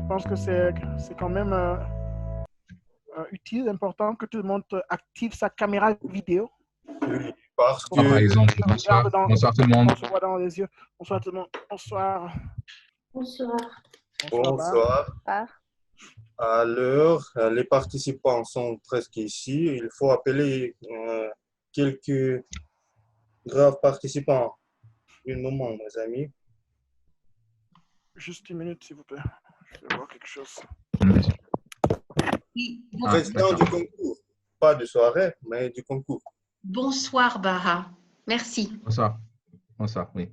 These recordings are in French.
pense que c'est quand même utile, important que tout le monde active sa caméra vidéo. Oui, parce Pour que Par exemple, qu'on bonsoir, regarde dans, bonsoir tout le monde. qu'on se voit dans les yeux. Bonsoir tout le monde. Bonsoir. Bonsoir. bonsoir. Par. À l'heure, les participants sont presque ici. Il faut appeler quelques graves participants. Une moment, mes amis. Juste une minute, s'il vous plaît. Je vais voir quelque chose. Oui, Ah, Président d'accord. du concours. Pas de soirée, mais du concours. bonsoir, Baha. Merci. Bonsoir. Bonsoir, oui.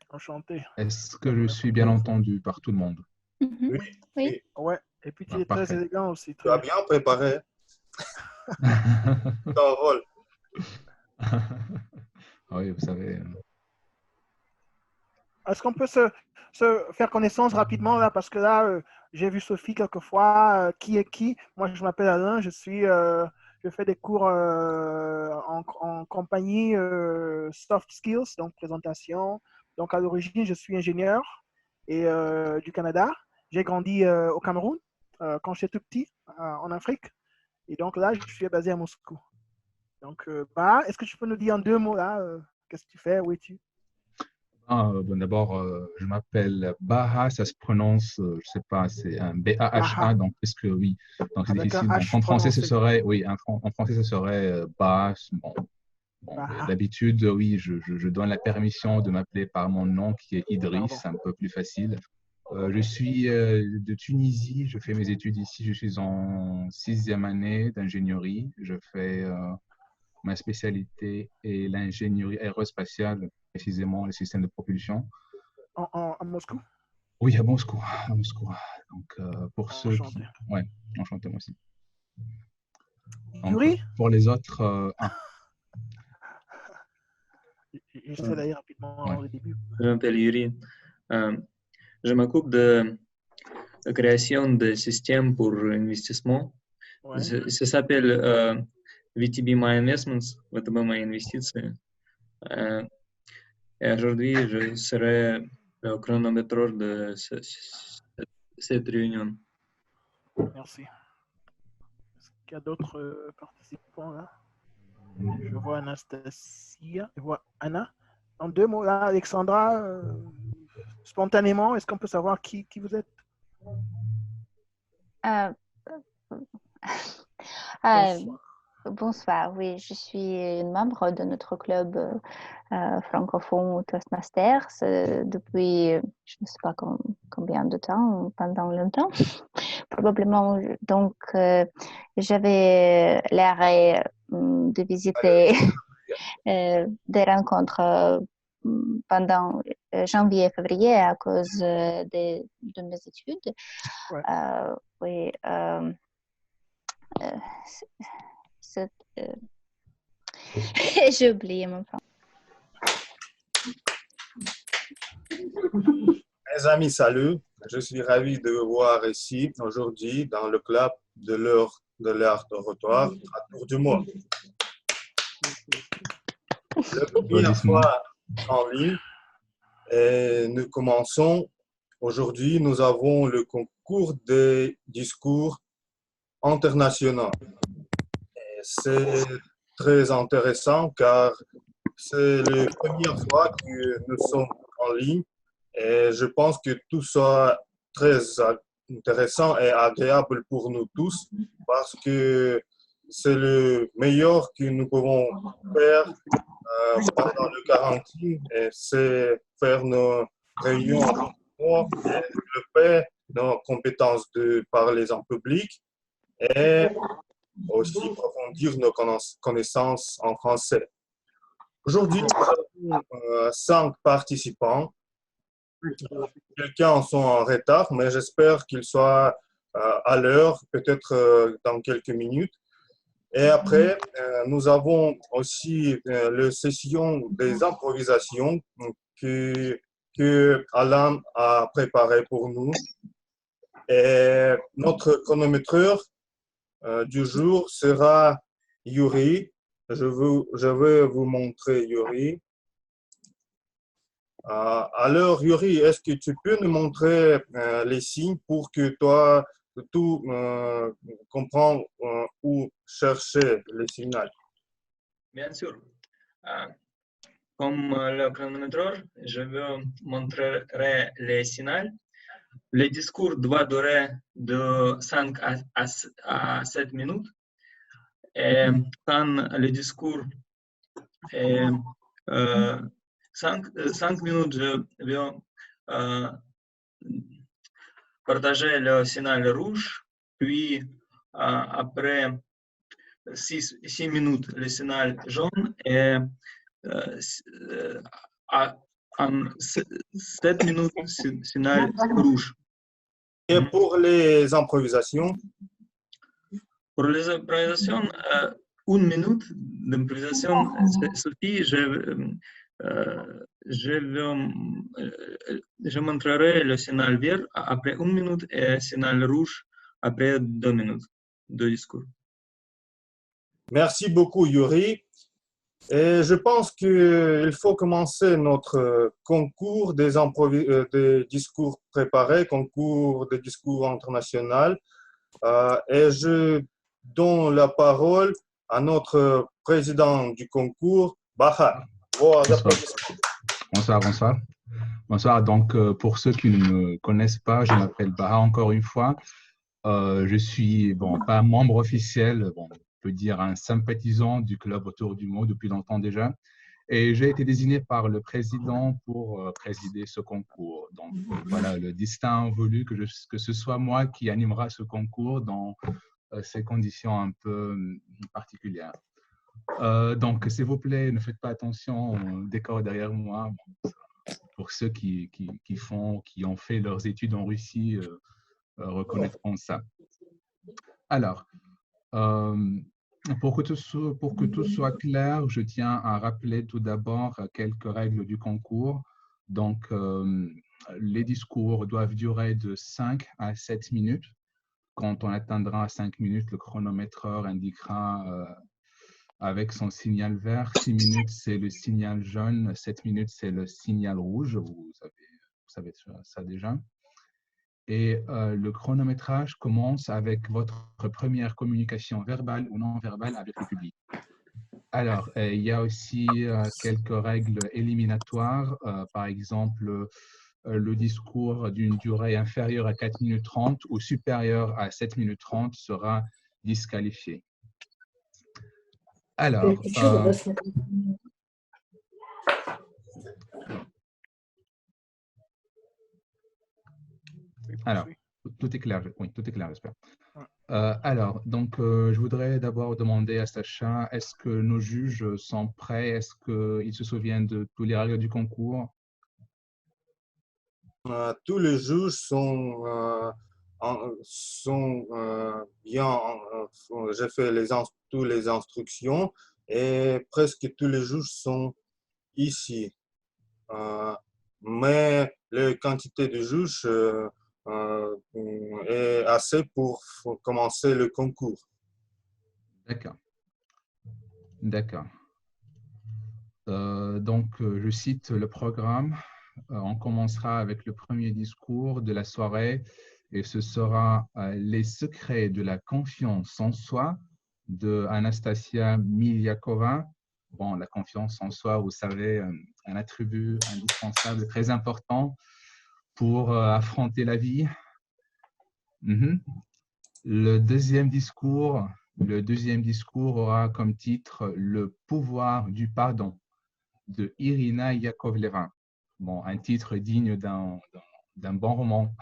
Enchanté. Est-ce que je suis bien entendu par tout le monde? Mhm. Oui, Oui. oui. Ouais. Et puis tu es Parfait. très élégant aussi. Tu as bien préparé ton rôle. Oui, vous savez. Est-ce qu'on peut se faire connaissance rapidement là, parce que là, j'ai vu Sophie quelquefois. Qui est qui? Moi, je m'appelle Alain. Je fais des cours en compagnie soft skills, donc présentation. Donc à l'origine, je suis ingénieur et du Canada. J'ai grandi au Cameroun quand j'étais tout petit en Afrique. Et donc là, je suis basé à Moscou. Donc, est-ce que tu peux nous dire en 2 mots là, qu'est-ce que tu fais, où es-tu? Bon, d'abord, je m'appelle Baha, ça se prononce, je ne sais pas, c'est un B-A-H-A, Baha. donc puisque oui, donc c'est Avec un difficile. Donc H en français, ce prononcé. serait, oui, en français, ce serait Baha. Bon, Baha. d'habitude, oui, je donne la permission de m'appeler par mon nom qui est Idriss, Pardon. c'est un peu plus facile. Ok. Je suis de Tunisie, je fais mes études ici, je suis en 6e année d'ingénierie. Je fais ma spécialité est l'ingénierie aérospatiale, précisément les systèmes de propulsion. À Moscou? Oui, à Moscou, à Moscou. Donc, pour ceux qui... Enchanté. Ouais, enchanté moi aussi. Donc, Yuri? pour les autres, J'essaie d'aller rapidement ouais. au début. Je m'appelle Yuri. Je m'occupe de la création de systèmes pour investissement. Ouais. Ça s'appelle VTB My Investments, VTB My Инвестиции. Et aujourd'hui, je serai le chronométreur de cette réunion. Merci. Est-ce qu'il y a d'autres participants là? Je vois Anastasia, je vois Anna. En 2 mots là, Alexandra, spontanément, est-ce qu'on peut savoir qui vous êtes? Euh, Bonsoir. Bonsoir, oui, je suis une membre de notre club francophone Toastmasters depuis je ne sais pas combien de temps, pendant longtemps, probablement. Donc, j'avais l'air de visiter des rencontres pendant janvier et février à cause de mes études. Ouais. Oui. J'ai oublié mon plan. Mes amis, salut. Je suis ravi de vous voir ici aujourd'hui dans le club de l'art oratoire à Tour du Mois. La première fois en ligne et nous commençons. Aujourd'hui, nous avons le concours des discours internationaux. C'est très intéressant car c'est la première fois que nous sommes en ligne et je pense que tout soit très intéressant et agréable pour nous tous parce que c'est le meilleur que nous pouvons faire pendant le quarantine et c'est faire nos réunions et développer nos compétences de parler en public et aussi approfondir nos connaissances en français. Aujourd'hui, nous avons 5 participants. Quelques-uns sont en retard, mais j'espère qu'ils soient à l'heure, peut-être dans quelques minutes. Et après, nous avons aussi la session des improvisations que Alain a préparé pour nous. Et notre chronométreur du jour sera Yuri. Je vais vous montrer Yuri. Alors, Yuri, est-ce que tu peux nous montrer les signes pour que toi, tu comprends où chercher les signaux? Bien sûr. Comme le chronométreur, je vous montrer les signaux. Le discours doit durer de 5 à 7 minutes. Et quand le discours est 5 minutes, je vais partager le signal rouge, puis après 6 minutes, le signal jaune, et en 7 minutes, signal rouge. Et pour les improvisations? Pour les improvisations, 1 minute d'improvisation suffit. Je montrerai le signal vert après 1 minute et signal rouge après 2 minutes de discours. Merci beaucoup, Yuri. Et je pense qu'il faut commencer notre concours des discours préparés, concours des discours internationaux. Et je donne la parole à notre président du concours, Baha. Bonsoir, bonsoir. Bonsoir. Donc, pour ceux qui ne me connaissent pas, je m'appelle Baha encore une fois. Je suis, pas membre officiel, on peut dire un sympathisant du club Autour du mot depuis longtemps déjà. Et j'ai été désigné par le président pour présider ce concours. Donc, voilà, le destin a voulu que ce soit moi qui animera ce concours dans ces conditions un peu particulières. Donc, s'il vous plaît, ne faites pas attention au décor derrière moi. Pour ceux qui ont fait leurs études en Russie, reconnaîtront ça. Alors, pour que tout soit clair, je tiens à rappeler tout d'abord quelques règles du concours. Donc, les discours doivent durer de 5 à 7 minutes. Quand on atteindra 5 minutes, le chronométreur indiquera avec son signal vert, 6 minutes, c'est le signal jaune, 7 minutes, c'est le signal rouge. Vous savez ça déjà. Et le chronométrage commence avec votre première communication verbale ou non verbale avec le public. Alors, il y a aussi quelques règles éliminatoires. Par exemple, le discours d'une durée inférieure à 4 minutes 30 ou supérieure à 7 minutes 30 sera disqualifié. Alors, tout est clair, oui, tout est clair, j'espère. Alors, donc, je voudrais d'abord demander à Sacha, est-ce que nos juges sont prêts? Est-ce qu'ils se souviennent de tous les règles du concours? Tous les juges sont bien, j'ai fait toutes les instructions et presque tous les juges sont ici. Mais la quantité de juges est assez pour commencer le concours. D'accord. D'accord. Donc, je cite le programme. On commencera avec le premier discours de la soirée et ce sera Les secrets de la confiance en soi de Anastasia Milyakova. Bon, la confiance en soi, vous savez, un attribut indispensable, très important pour affronter la vie. Le deuxième discours aura comme titre Le pouvoir du pardon de Irina Yakovleva. Bon, un titre digne d'un bon roman.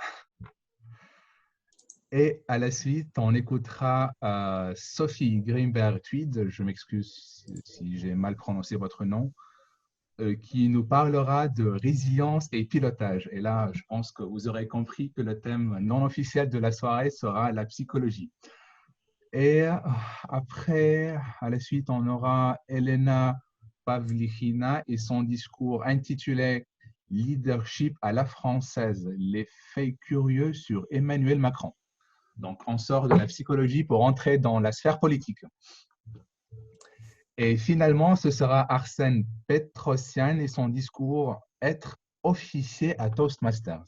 Et à la suite, on écoutera Sophie Grimberg-Tweed, je m'excuse si j'ai mal prononcé votre nom, qui nous parlera de résilience et pilotage. Et là, je pense que vous aurez compris que le thème non officiel de la soirée sera la psychologie. Et après, à la suite, on aura Elena Pavlichina et son discours intitulé « Leadership à la française, les faits curieux sur Emmanuel Macron ». Donc, on sort de la psychologie pour entrer dans la sphère politique. Et finalement, ce sera Arsène Petrosian et son discours « Être officier à Toastmasters.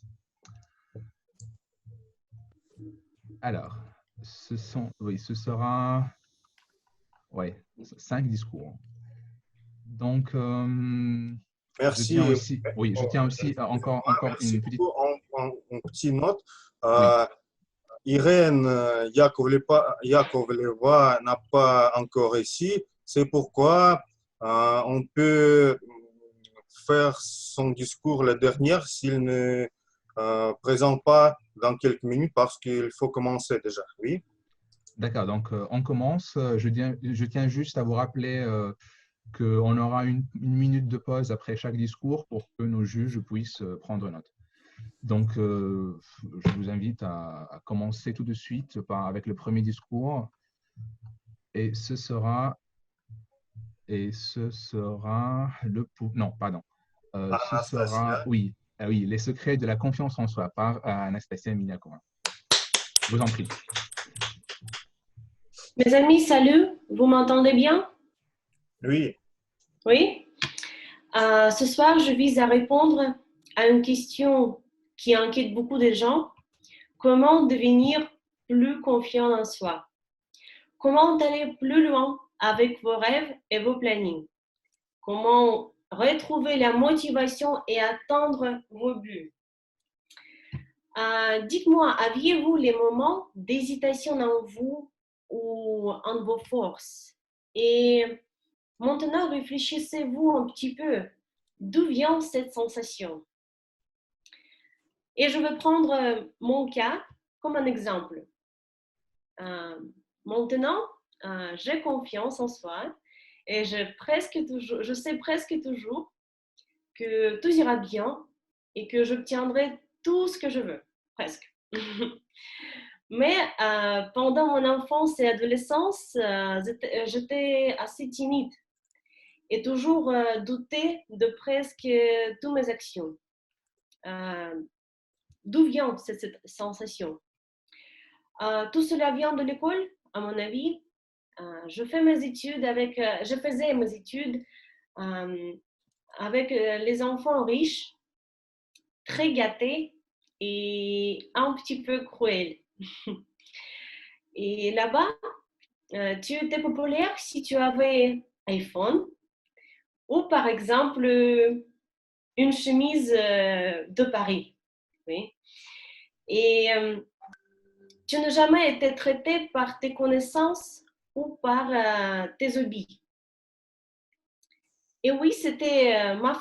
Alors, ce sera 5 discours. Donc, Merci. je tiens aussi encore Merci une petite... beaucoup. En petite note, Irène Yakovleva n'a pas encore ici. C'est pourquoi on peut faire son discours la dernière s'il ne présente pas dans quelques minutes parce qu'il faut commencer déjà. Oui. D'accord, donc on commence. Je tiens juste à vous rappeler qu'on aura une minute de pause après chaque discours pour que nos juges puissent prendre note. Donc, je vous invite à commencer tout de suite avec le premier discours. Et ce sera le... Non, pardon. Ce sera, oui, les secrets de la confiance en soi par Anastasia Miniakova. Je vous en prie. Mes amis, salut, vous m'entendez bien? Oui. Oui. Ce soir, je vise à répondre à une question qui inquiète beaucoup de gens. Comment devenir plus confiant en soi? Comment aller plus loin avec vos rêves et vos plannings? Comment retrouver la motivation et atteindre vos buts? Dites-moi, aviez-vous les moments d'hésitation en vous ou en vos forces? Et maintenant, réfléchissez-vous un petit peu. D'où vient cette sensation? Et je vais prendre mon cas comme un exemple. Maintenant, j'ai confiance en soi et je sais presque toujours que tout ira bien et que j'obtiendrai tout ce que je veux, presque. Mais pendant mon enfance et adolescence, j'étais assez timide et toujours douter de presque toutes mes actions. D'où vient cette sensation? Tout cela vient de l'école, à mon avis. Je faisais mes études avec les enfants riches, très gâtés et un petit peu cruels. Et là-bas, tu étais populaire si tu avais iPhone ou par exemple une chemise de Paris. Oui. Et tu n'as jamais été traité par tes connaissances ou par tes hobbies. Et oui, c'était ma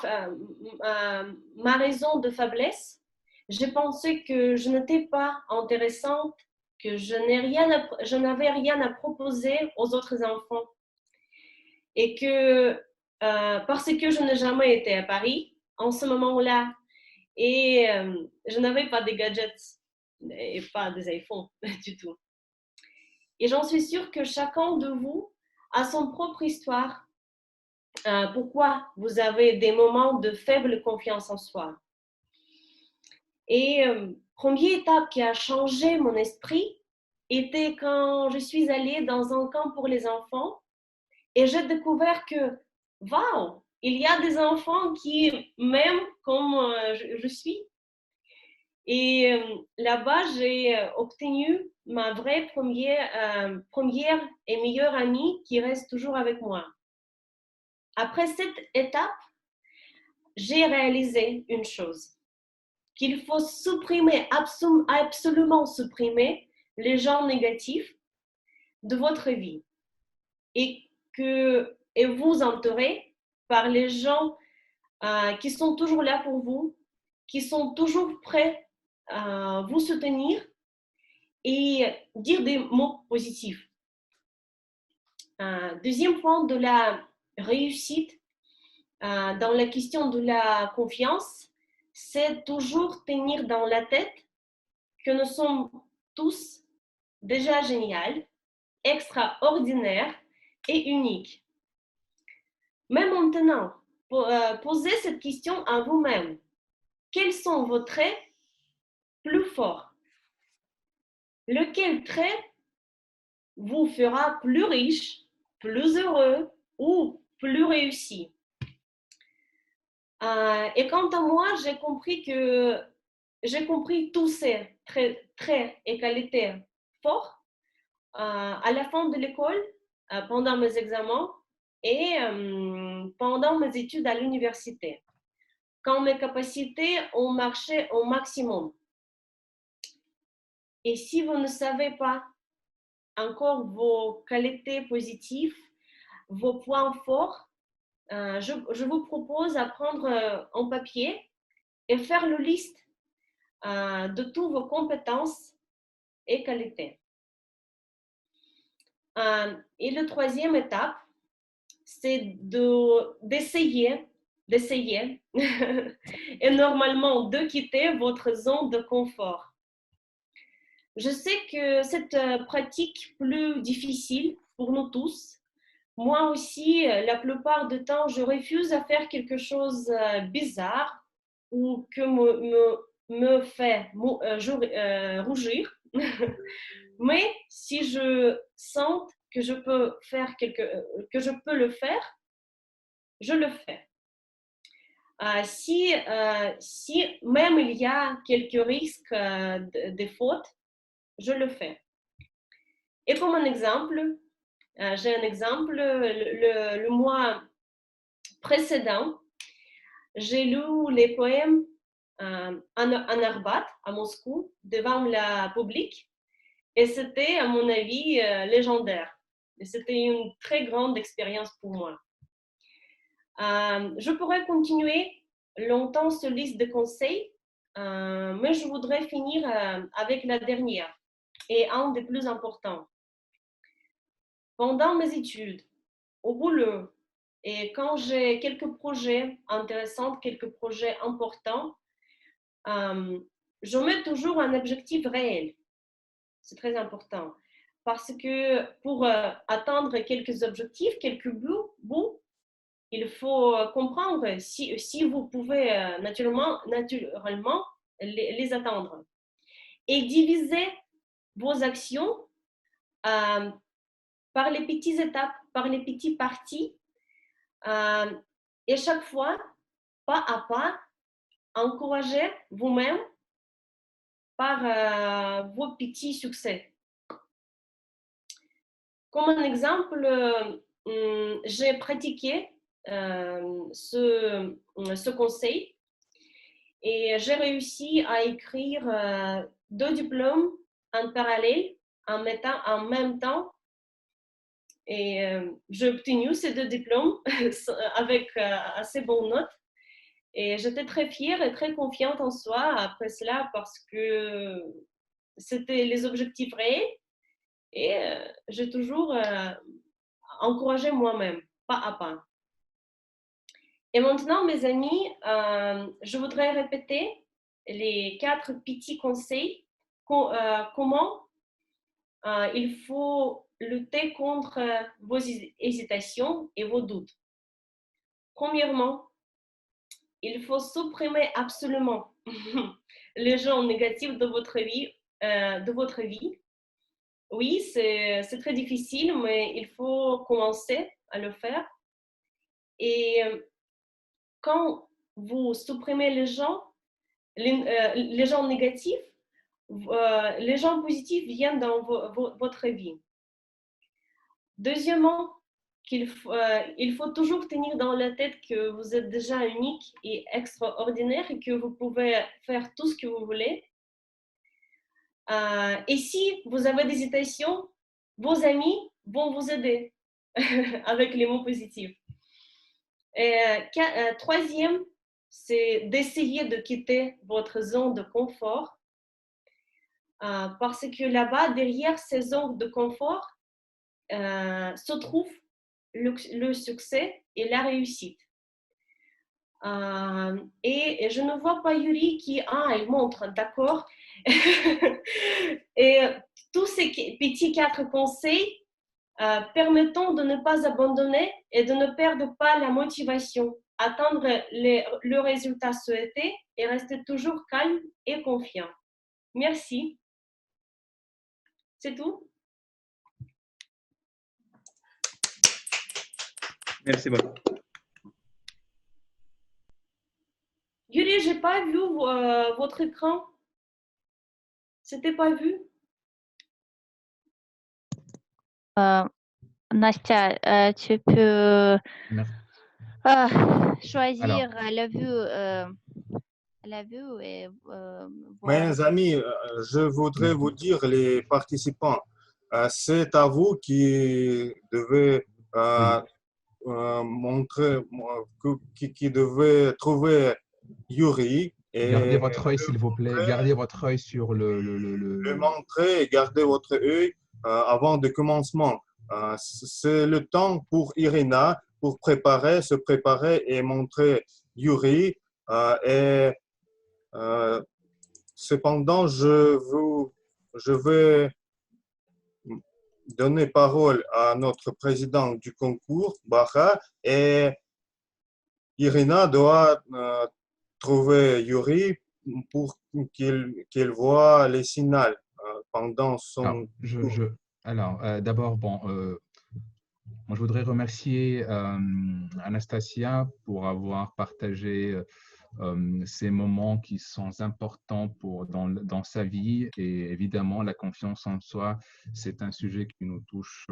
raison de faiblesse. J'ai pensé que je n'étais pas intéressante, que je n'avais rien à proposer aux autres enfants. Et que parce que je n'ai jamais été à Paris en ce moment-là et je n'avais pas des gadgets et pas des iPhones du tout. Et j'en suis sûre que chacun de vous a son propre histoire. Pourquoi vous avez des moments de faible confiance en soi. Et première étape qui a changé mon esprit était quand je suis allée dans un camp pour les enfants et j'ai découvert que, waouh, il y a des enfants qui m'aiment comme je suis. Et là-bas, j'ai obtenu ma vraie première et meilleure amie qui reste toujours avec moi. Après cette étape, j'ai réalisé une chose, qu'il faut absolument supprimer les gens négatifs de votre vie et vous entourer par les gens qui sont toujours là pour vous, qui sont toujours prêts à vous soutenir et dire des mots positifs. Deuxième point de la réussite dans la question de la confiance, c'est toujours tenir dans la tête que nous sommes tous déjà géniaux, extraordinaires et uniques. Mais maintenant, posez cette question à vous-même. Quels sont vos traits plus forts? Lequel trait vous fera plus riche, plus heureux ou plus réussi? Et quant à moi, j'ai compris tous ces traits et qualités forts à la fin de l'école, pendant mes examens et pendant mes études à l'université, quand mes capacités ont marché au maximum. Et si vous ne savez pas encore vos qualités positives, vos points forts, je vous propose à prendre en papier et faire le liste de toutes vos compétences et qualités. Et la troisième étape, c'est d'essayer et normalement de quitter votre zone de confort. Je sais que cette pratique plus difficile pour nous tous. Moi aussi, la plupart du temps, je refuse à faire quelque chose de bizarre ou que me fait rougir. Mais si je sens que je peux le faire, je le fais. Si même il y a quelques risques de faute, je le fais. Et comme un exemple, j'ai un exemple, le mois précédent, j'ai lu les poèmes en Arbat, à Moscou, devant le public, et c'était, à mon avis, légendaire. Et c'était une très grande expérience pour moi. Je pourrais continuer longtemps cette liste de conseils, mais je voudrais finir avec la dernière et un des plus importants. Pendant mes études, au boulot, et quand j'ai quelques projets intéressants, quelques projets importants, je mets toujours un objectif réel. C'est très important. Parce que pour atteindre quelques objectifs, quelques bouts, il faut comprendre si vous pouvez naturellement les atteindre. Et diviser vos actions par les petites étapes, par les petites parties. Et chaque fois, pas à pas, encouragez vous-même par vos petits succès. Comme un exemple, j'ai pratiqué ce conseil et j'ai réussi à écrire 2 diplômes en parallèle en même temps. Et j'ai obtenu ces 2 diplômes avec assez bonnes notes. Et j'étais très fière et très confiante en soi après cela parce que c'était les objectifs réels et j'ai toujours encouragé moi-même, pas à pas. Et maintenant, mes amis, je voudrais répéter les 4 petits conseils. Comment il faut lutter contre vos hésitations et vos doutes. Premièrement, il faut supprimer absolument les gens négatifs de votre vie. Oui, c'est très difficile, mais il faut commencer à le faire. Et quand vous supprimez les gens négatifs, les gens positifs viennent dans votre vie. Deuxièmement, il faut toujours tenir dans la tête que vous êtes déjà unique et extraordinaire et que vous pouvez faire tout ce que vous voulez. Et si vous avez des hésitations, vos amis vont vous aider avec les mots positifs. Troisième, c'est d'essayer de quitter votre zone de confort parce que là-bas, derrière ces zones de confort, se trouve le succès et la réussite. Et je ne vois pas Yuri qui, il montre, d'accord. Et tous ces petits 4 conseils permettant de ne pas abandonner et de ne perdre pas la motivation, atteindre le résultat souhaité et rester toujours calme et confiant. Merci. C'est tout. Merci beaucoup. j'ai pas vu votre écran. C'était pas vu. Nastya, tu peux choisir Alors, la vue et voir. Mes amis, je voudrais vous dire, les participants, c'est à vous qui devez oui. montrer, qui devez trouver Yuri Gardez et votre œil, s'il vous plaît. Gardez votre œil sur le montrer et garder votre œil avant le commencement. C'est le temps pour Irina pour se préparer et montrer Yuri. Et cependant, je vais donner parole à notre président du concours, Baha, et Irina doit trouver Yuri pour qu'il voit les signaux pendant son cours. D'abord, bon, moi, je voudrais remercier Anastasia pour avoir partagé ces moments qui sont importants dans sa vie. Et évidemment, la confiance en soi, c'est un sujet qui nous touche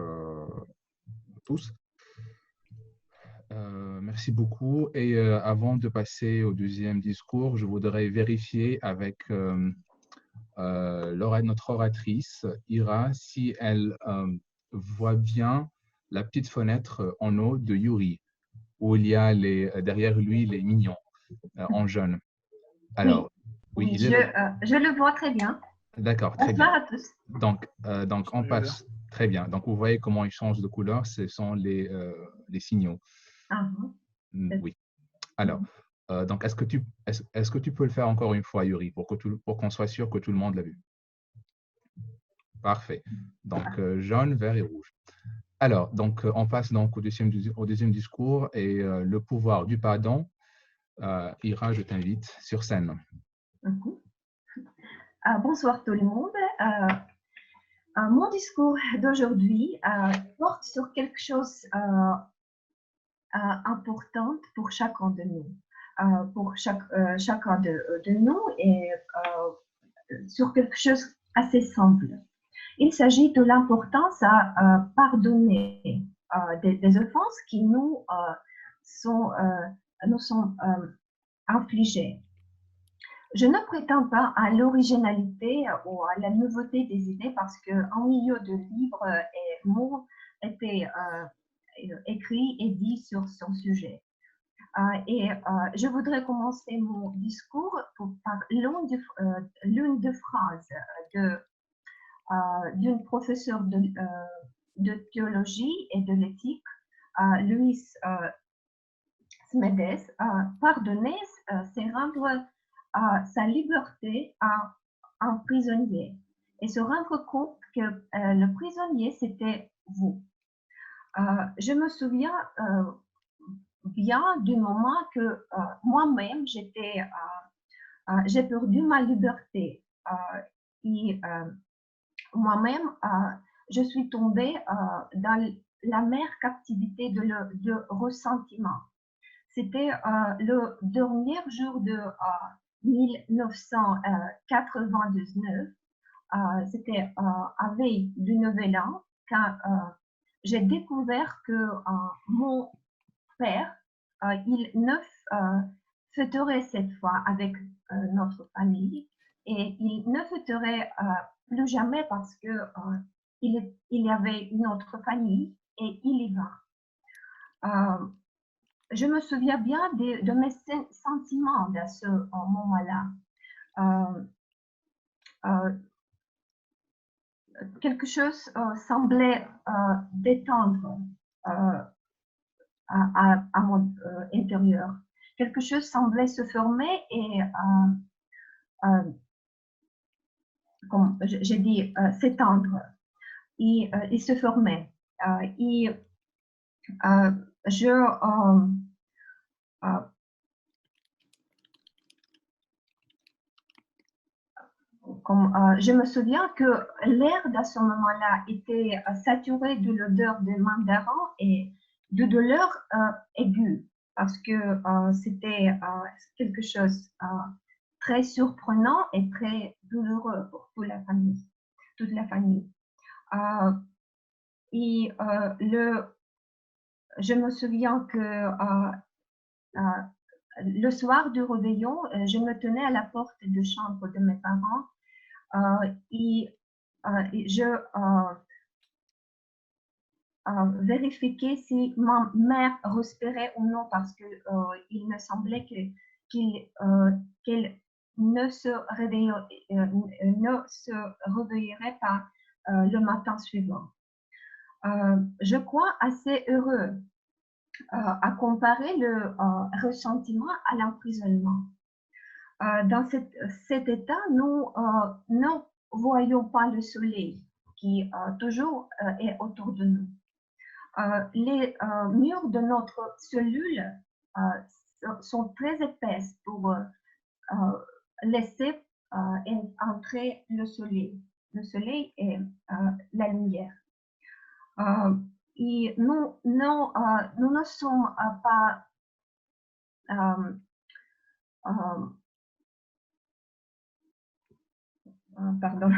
tous. Merci beaucoup. Et avant de passer au deuxième discours, je voudrais vérifier avec notre oratrice, Ira, si elle voit bien la petite fenêtre en haut de Yuri, où il y a derrière lui les mignons en jaune. Alors, oui, je le vois très bien. D'accord, très Bonsoir bien. à tous. Donc on passe. Très bien. Donc, vous voyez comment ils changent de couleur. Ce sont les signaux. Oui. Alors, donc, est-ce que tu peux le faire encore une fois, Yuri, pour qu'on soit sûr que tout le monde l'a vu? Parfait. Donc, jaune, vert et rouge. Alors, donc, on passe donc au deuxième discours et le pouvoir du pardon. Ira, je t'invite sur scène. Bonsoir tout le monde. Mon discours d'aujourd'hui porte sur quelque chose d'important pour chacun de nous, chacun de nous et sur quelque chose assez simple. Il s'agit de l'importance à pardonner des offenses qui nous sont infligées. Je ne prétends pas à l'originalité ou à la nouveauté des idées parce qu'un milieu de livres et mots étaient écrits et dit sur son sujet. Je voudrais commencer mon discours par l'une des phrases d'une professeure de théologie et de l'éthique, Louise Smedes. Pardonner, c'est rendre sa liberté à un prisonnier et se rendre compte que le prisonnier, c'était vous. Je me souviens bien du moment que moi-même, j'ai perdu ma liberté et moi-même, je suis tombée dans la mère captivité de ressentiment. C'était le dernier jour de 1999, c'était à veille du Nouvel An, quand j'ai découvert que mon père, il ne fêterait cette fois avec notre famille et il ne fêterait plus jamais parce que il y avait une autre famille et il y va. Je me souviens bien de mes sentiments à ce moment-là. Quelque chose semblait détendre à mon intérieur. Quelque chose semblait se fermer et, comme j'ai dit, s'étendre. Et il se fermait. Je me souviens que l'air à ce moment-là était saturé de l'odeur de mandarin et de douleur aiguë. parce que c'était quelque chose très surprenant et très douloureux pour toute la famille. Et je me souviens que le soir du réveillon, je me tenais à la porte de chambre de mes parents et je vérifiais si ma mère respirait ou non parce qu'il me semblait qu'elle ne se réveillerait pas le matin suivant. Je crois assez heureux à comparer le ressentiment à l'emprisonnement. Dans cet état, nous ne voyons pas le soleil qui toujours est autour de nous. Les murs de notre cellule sont très épaisses pour laisser entrer le soleil. Le soleil et la lumière. Et nous ne sommes pas pardon.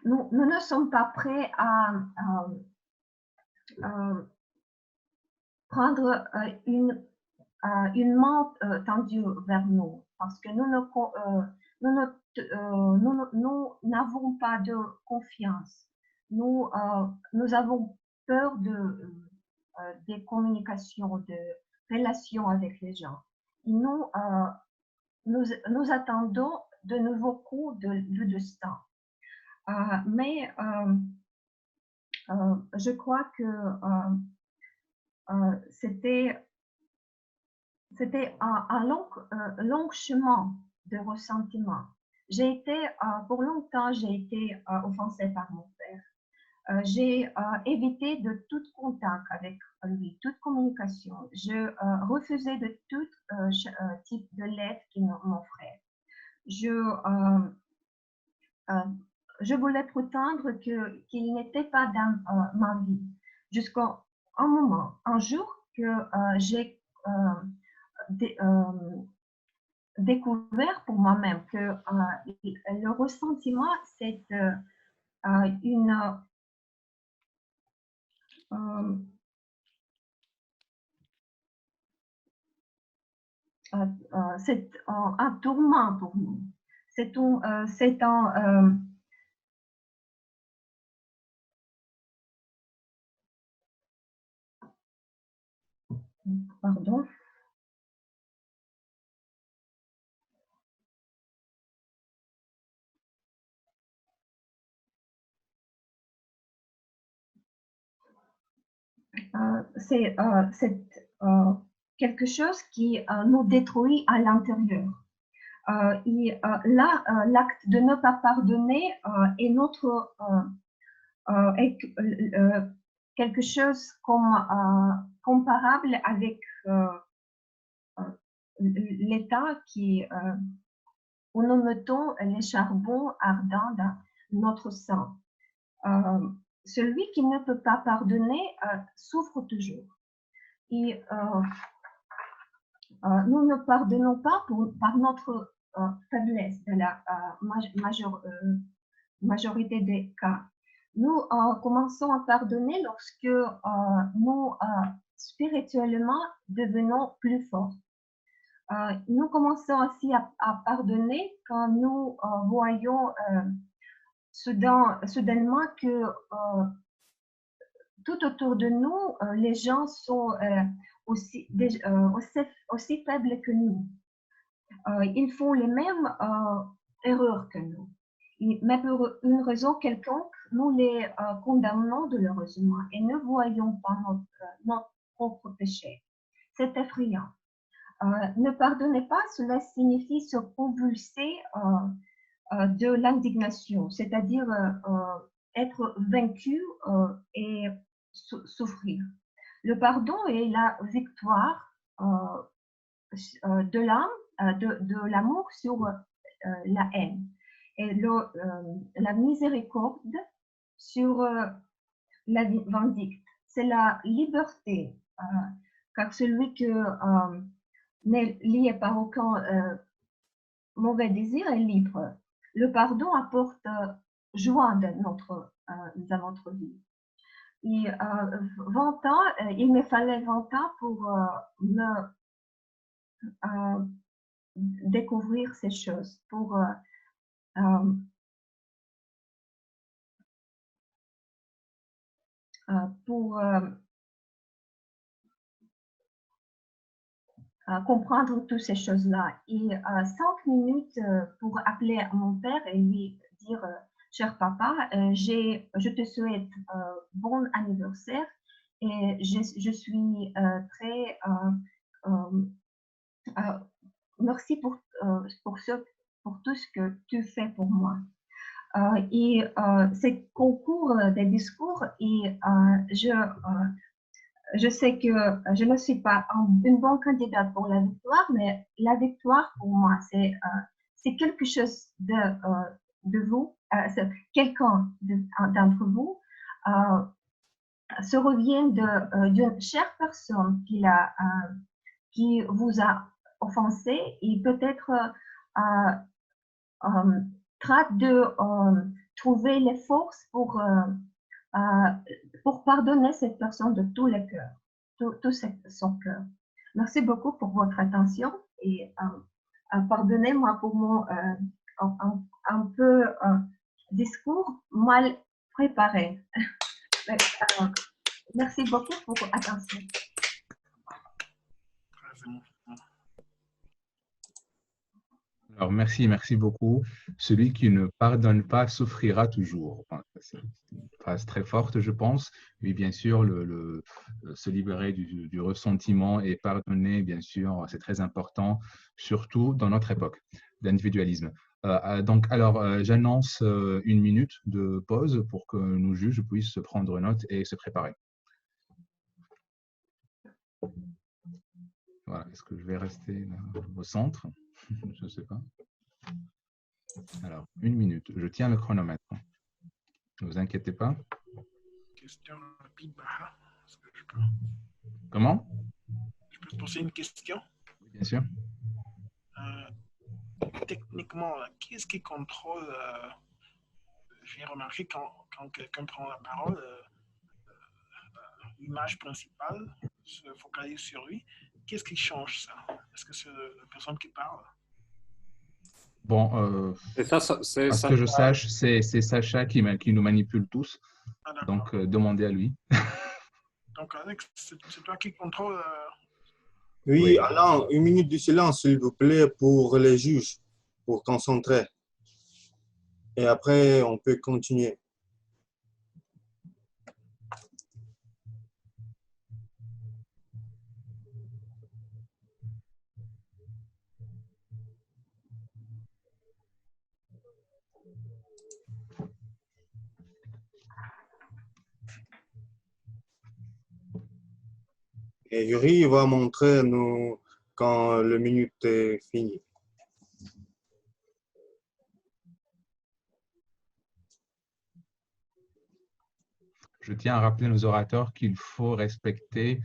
Nous ne sommes pas prêts à prendre une main tendue vers nous parce que nous n'avons pas de confiance. Nous avons peur des communications, de relations avec les gens. Et nous attendons de nouveaux coups de destin. Mais je crois que c'était un long chemin de ressentiment. Pour longtemps, j'ai été offensée par mon père. J'ai évité de tout contact avec lui, toute communication. Je refusais de tout type de lettre qu'il m'offrait. Je voulais prétendre qu'il n'était pas dans ma vie. Jusqu'à un jour que j'ai découvert pour moi-même que le ressentiment, c'est c'est un tourment pour nous. Pardon. C'est quelque chose qui nous détruit à l'intérieur. Et là, l'acte de ne pas pardonner est quelque chose comparable avec l'état où nous mettons les charbons ardents dans notre sang. Celui qui ne peut pas pardonner souffre toujours. Et nous ne pardonnons pas par notre faiblesse dans la majorité des cas. Nous commençons à pardonner lorsque nous spirituellement devenons plus forts. Nous commençons aussi à pardonner quand nous voyons soudainement que tout autour de nous, les gens sont aussi faibles que nous. Ils font les mêmes erreurs que nous. Mais pour une raison quelconque, nous les condamnons douloureusement et ne voyons pas notre propre péché. C'est effrayant. Ne pardonnez pas, cela signifie se convulser de l'indignation, c'est-à-dire être vaincu et souffrir. Le pardon est la victoire de l'âme, de l'amour sur la haine. et la miséricorde sur la vindicte. C'est la liberté, car celui qui n'est lié par aucun mauvais désir est libre. Le pardon apporte joie dans notre vie. Et 20 ans, il me fallait 20 ans pour me découvrir ces choses, pour comprendre toutes ces choses-là. Et 5 minutes pour appeler à mon père et lui dire cher papa, je te souhaite bon anniversaire et je suis très merci pour tout ce que tu fais pour moi. Et c'est concours des discours et je sais que je ne suis pas une bonne candidate pour la victoire, mais la victoire pour moi, c'est quelque chose de vous, quelqu'un d'entre vous se revient d'une chère personne qui vous a offensé et peut-être traite de trouver les forces pour pardonner cette personne de tout le cœur, tout son cœur. Merci beaucoup pour votre attention et pardonnez-moi pour mon un peu discours mal préparé. Merci beaucoup pour votre attention. Alors, merci beaucoup. Celui qui ne pardonne pas souffrira toujours. Enfin, c'est une phrase très forte, je pense. Oui, bien sûr, se libérer du ressentiment et pardonner, bien sûr, c'est très important, surtout dans notre époque d'individualisme. Donc, alors, j'annonce 1 minute de pause pour que nos juges puissent prendre note et se préparer. Voilà, est-ce que je vais rester au centre? Je ne sais pas. Alors, 1 minute. Je tiens le chronomètre. Ne vous inquiétez pas. Question rapide, Baha. Est-ce que je peux... Comment? Je peux poser une question? Oui, bien sûr. Techniquement, qui est-ce qui contrôle j'ai remarqué quand quelqu'un prend la parole, l'image principale se focalise sur lui. Qu'est-ce qui change ça? Est-ce que c'est la personne qui parle? Bon, à ce que je sache, c'est Sacha qui nous manipule tous. Donc, demandez à lui. Donc, Alex, c'est toi qui contrôle. Oui, Alain, 1 minute de silence, s'il vous plaît, pour les juges, pour concentrer. Et après, on peut continuer. Et Yuri va montrer nous quand le minute est fini. Je tiens à rappeler nos orateurs qu'il faut respecter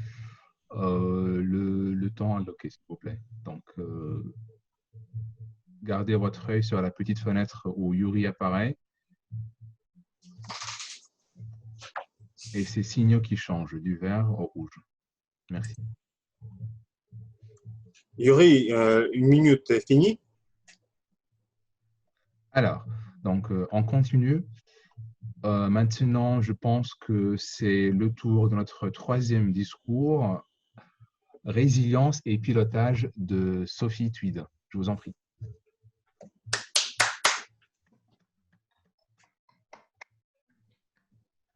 le temps alloqué, s'il vous plaît. Donc, gardez votre œil sur la petite fenêtre où Yuri apparaît. Et ces signaux qui changent du vert au rouge. Merci. Yuri, 1 minute est finie. Alors, donc, on continue. Maintenant, je pense que c'est le tour de notre 3e discours, résilience et pilotage de Sophie Tweed. Je vous en prie.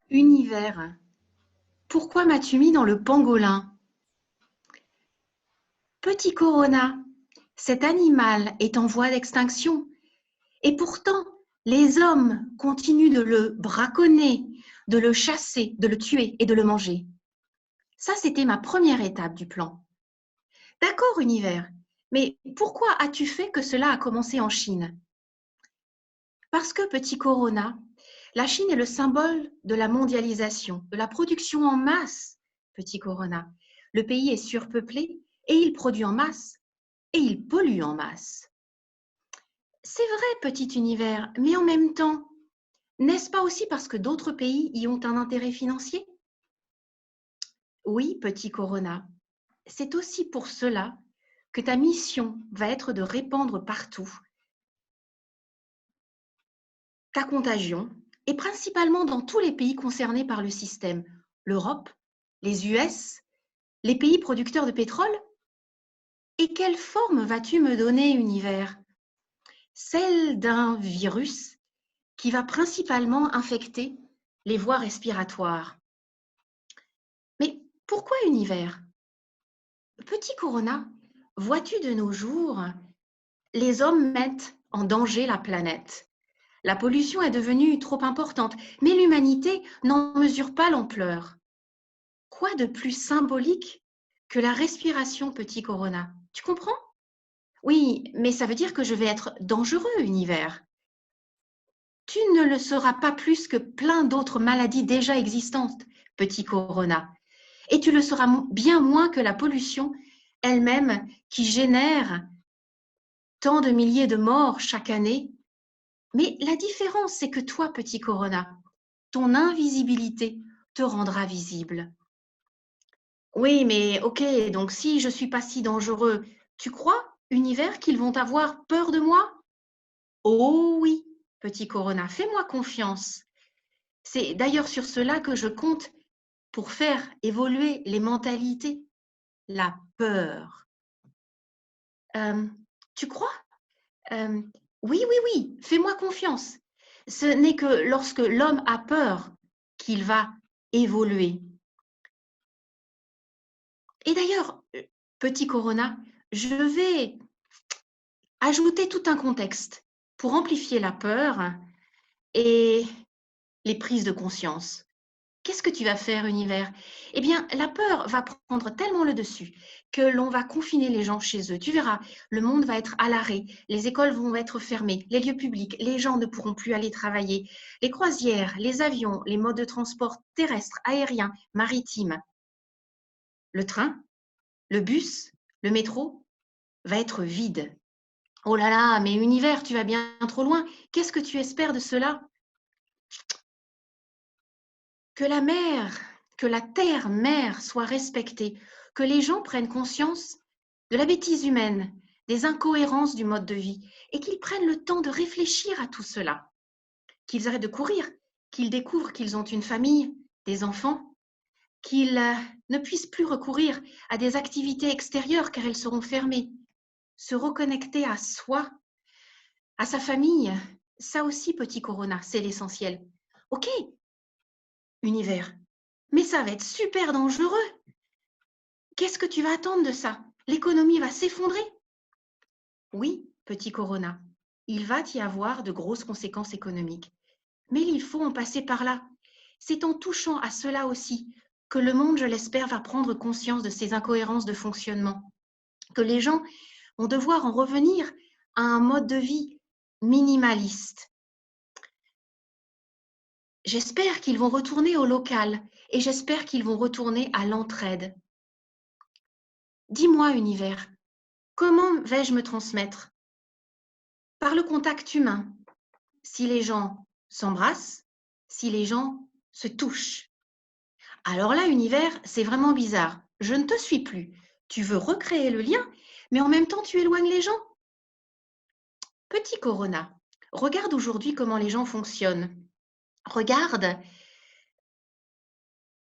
Univers. Pourquoi m'as-tu mis dans le pangolin? Petit Corona, cet animal est en voie d'extinction. Et pourtant, les hommes continuent de le braconner, de le chasser, de le tuer et de le manger. Ça, c'était ma première étape du plan. D'accord, Univers, mais pourquoi as-tu fait que cela a commencé en Chine? Parce que, petit Corona, la Chine est le symbole de la mondialisation, de la production en masse, petit Corona. Le pays est surpeuplé et il produit en masse et il pollue en masse. C'est vrai, petit univers, mais en même temps, n'est-ce pas aussi parce que d'autres pays y ont un intérêt financier? Oui, petit Corona, c'est aussi pour cela que ta mission va être de répandre partout ta contagion, et principalement dans tous les pays concernés par le système, l'Europe, les US, les pays producteurs de pétrole. Et quelle forme vas-tu me donner, univers? Celle d'un virus qui va principalement infecter les voies respiratoires. Mais pourquoi univers? Petit Corona, vois-tu de nos jours, les hommes mettent en danger la planète. La pollution est devenue trop importante, mais l'humanité n'en mesure pas l'ampleur. Quoi de plus symbolique que la respiration, petit Corona? Tu comprends? Oui, mais ça veut dire que je vais être dangereux, univers. Tu ne le seras pas plus que plein d'autres maladies déjà existantes, petit Corona. Et tu le seras bien moins que la pollution elle-même qui génère tant de milliers de morts chaque année. Mais la différence, c'est que toi, petit Corona, ton invisibilité te rendra visible. Oui, mais ok, donc si je ne suis pas si dangereux, tu crois, univers, qu'ils vont avoir peur de moi? Oh oui, petit Corona, fais-moi confiance. C'est d'ailleurs sur cela que je compte pour faire évoluer les mentalités. La peur. Tu crois? Oui, oui, oui, fais-moi confiance. Ce n'est que lorsque l'homme a peur qu'il va évoluer. Et d'ailleurs, petit Corona, je vais ajouter tout un contexte pour amplifier la peur et les prises de conscience. Qu'est-ce que tu vas faire, univers? Eh bien, la peur va prendre tellement le dessus que l'on va confiner les gens chez eux. Tu verras, le monde va être à l'arrêt, les écoles vont être fermées, les lieux publics, les gens ne pourront plus aller travailler, les croisières, les avions, les modes de transport terrestres, aériens, maritimes, le train, le bus, le métro va être vide. Oh là là, mais univers, tu vas bien trop loin. Qu'est-ce que tu espères de cela? Que la mer, que la terre-mère soit respectée, que les gens prennent conscience de la bêtise humaine, des incohérences du mode de vie, et qu'ils prennent le temps de réfléchir à tout cela, qu'ils arrêtent de courir, qu'ils découvrent qu'ils ont une famille, des enfants, qu'ils ne puissent plus recourir à des activités extérieures car elles seront fermées, se reconnecter à soi, à sa famille. Ça aussi, petit Corona, c'est l'essentiel. Ok, univers, mais ça va être super dangereux. Qu'est-ce que tu vas attendre de ça? L'économie va s'effondrer. Oui, petit Corona, il va y avoir de grosses conséquences économiques. Mais il faut en passer par là. C'est en touchant à cela aussi que le monde, je l'espère, va prendre conscience de ces incohérences de fonctionnement, que les gens vont devoir en revenir à un mode de vie minimaliste. J'espère qu'ils vont retourner au local et j'espère qu'ils vont retourner à l'entraide. Dis-moi, univers, comment vais-je me transmettre? Par le contact humain, si les gens s'embrassent, si les gens se touchent. Alors là, univers, c'est vraiment bizarre. Je ne te suis plus. Tu veux recréer le lien, mais en même temps, tu éloignes les gens. Petit Corona, regarde aujourd'hui comment les gens fonctionnent. Regarde.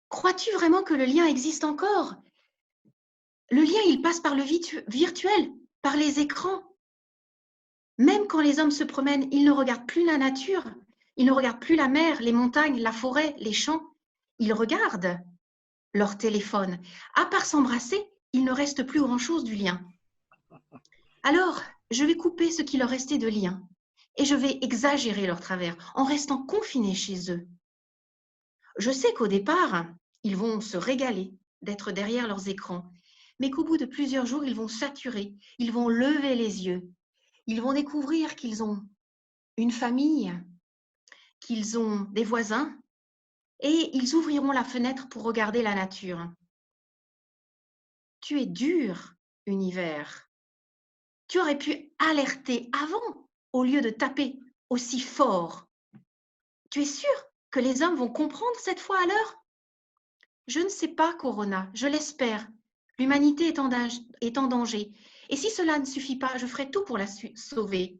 Crois-tu vraiment que le lien existe encore? Le lien, il passe par le virtuel, par les écrans. Même quand les hommes se promènent, ils ne regardent plus la nature, ils ne regardent plus la mer, les montagnes, la forêt, les champs. Ils regardent leur téléphone. À part s'embrasser, il ne reste plus grand-chose du lien. Alors, je vais couper ce qui leur restait de lien et je vais exagérer leur travers en restant confinés chez eux. Je sais qu'au départ, ils vont se régaler d'être derrière leurs écrans, mais qu'au bout de plusieurs jours, ils vont saturer, ils vont lever les yeux, ils vont découvrir qu'ils ont une famille, qu'ils ont des voisins, et ils ouvriront la fenêtre pour regarder la nature. Tu es dur, univers. Tu aurais pu alerter avant au lieu de taper aussi fort. Tu es sûr que les hommes vont comprendre cette fois alors? Je ne sais pas, Corona, je l'espère. L'humanité est en danger. Et si cela ne suffit pas, je ferai tout pour la sauver.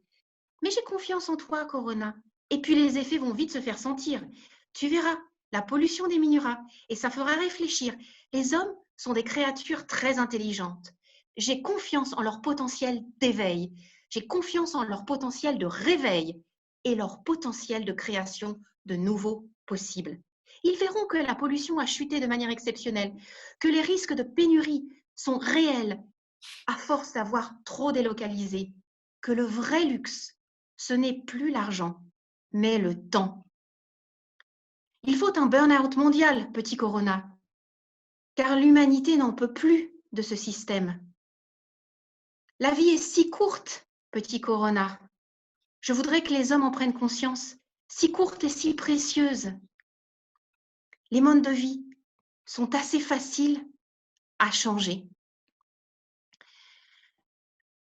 Mais j'ai confiance en toi, Corona. Et puis les effets vont vite se faire sentir. Tu verras, la pollution diminuera et ça fera réfléchir. Les hommes sont des créatures très intelligentes. J'ai confiance en leur potentiel d'éveil. J'ai confiance en leur potentiel de réveil et leur potentiel de création de nouveaux possibles. Ils verront que la pollution a chuté de manière exceptionnelle, que les risques de pénurie sont réels à force d'avoir trop délocalisé, que le vrai luxe, ce n'est plus l'argent, mais le temps. Il faut un burn-out mondial, petit Corona, car l'humanité n'en peut plus de ce système. La vie est si courte, petit Corona. Je voudrais que les hommes en prennent conscience, si courte et si précieuse. Les modes de vie sont assez faciles à changer.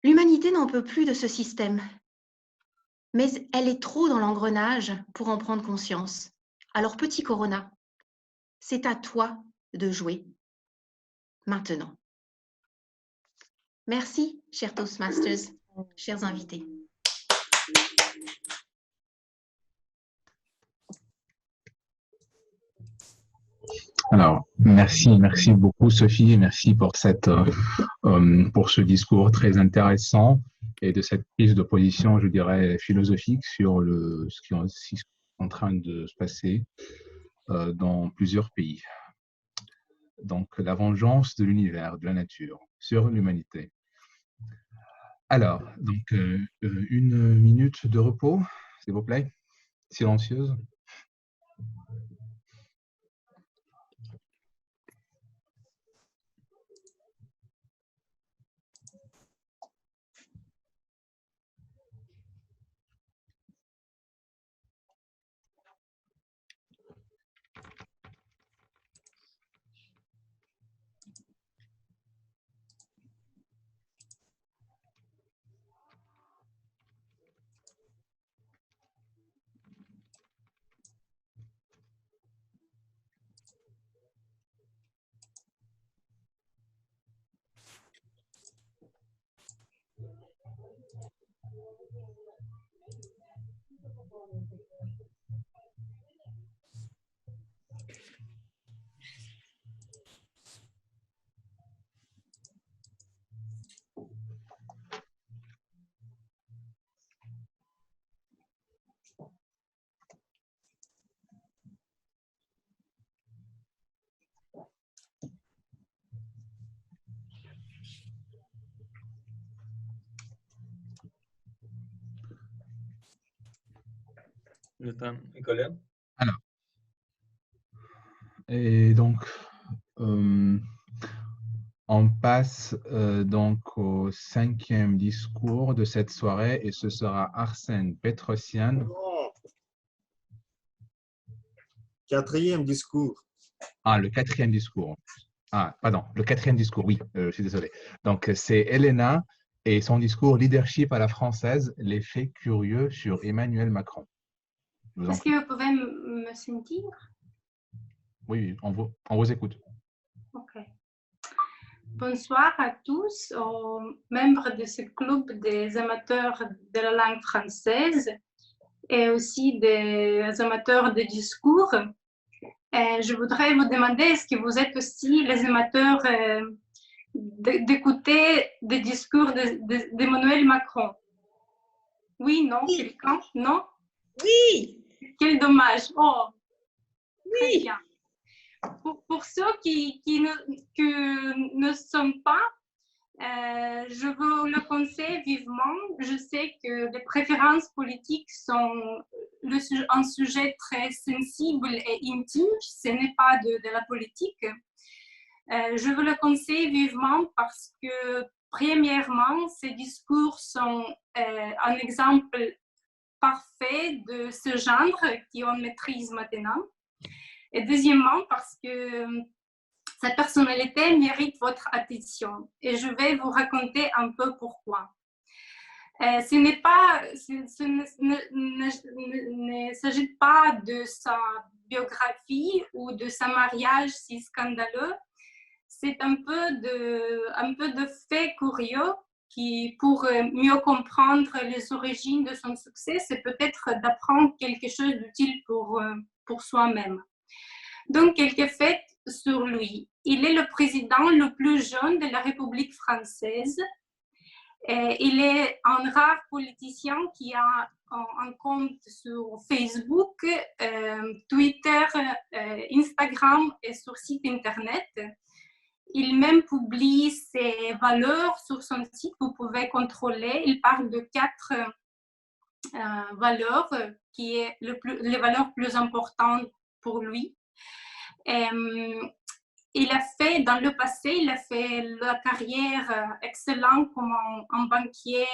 L'humanité n'en peut plus de ce système, mais elle est trop dans l'engrenage pour en prendre conscience. Alors, petit Corona, c'est à toi de jouer maintenant. Merci, chers Toastmasters, chers invités. Alors, merci beaucoup Sophie, et merci pour pour ce discours très intéressant et de cette prise de position, je dirais, philosophique sur ce qui est en train de se passer dans plusieurs pays. Donc, la vengeance de l'univers, de la nature, sur l'humanité. Alors, donc, une minute de repos, s'il vous plaît, silencieuse. Le temps écoulé. Alors, et donc, on passe donc au 5e discours de cette soirée et ce sera Arsène Petrosian. 4e discours. Ah, le 4e discours. Ah, pardon, le 4e discours, oui, je suis désolé. Donc, c'est Elena et son discours Leadership à la française, les faits curieux sur Emmanuel Macron. Est-ce que vous pouvez me sentir? Oui, on vous écoute. Ok. Bonsoir à tous, aux membres de ce club des amateurs de la langue française et aussi des amateurs de discours. Je voudrais vous demander, est-ce que vous êtes aussi les amateurs d'écouter des discours d'Emmanuel Macron? Oui, non, oui. Quelqu'un? Non? Oui. Quel dommage. Oh, oui. Très bien. Pour ceux qui ne sont pas, je vous le conseille vivement. Je sais que les préférences politiques sont un sujet très sensible et intime. Ce n'est pas de la politique. Je vous le conseille vivement parce que, premièrement, ces discours sont un exemple parfait de ce genre qu'on maîtrise maintenant. Et deuxièmement, parce que sa personnalité mérite votre attention. Et je vais vous raconter un peu pourquoi. Ce ne s'agit pas de sa biographie ou de son mariage si scandaleux. C'est un peu de faits curieux qui, pour mieux comprendre les origines de son succès, c'est peut-être d'apprendre quelque chose d'utile pour soi-même. Donc, quelques faits sur lui. Il est le président le plus jeune de la République française. Il est un rare politicien qui a un compte sur Facebook, Twitter, Instagram et sur site Internet. Il même publie ses valeurs sur son site, vous pouvez contrôler. Il parle de 4 valeurs qui est les valeurs plus importantes pour lui. Il a fait, dans le passé, il a fait la carrière excellente comme un banquier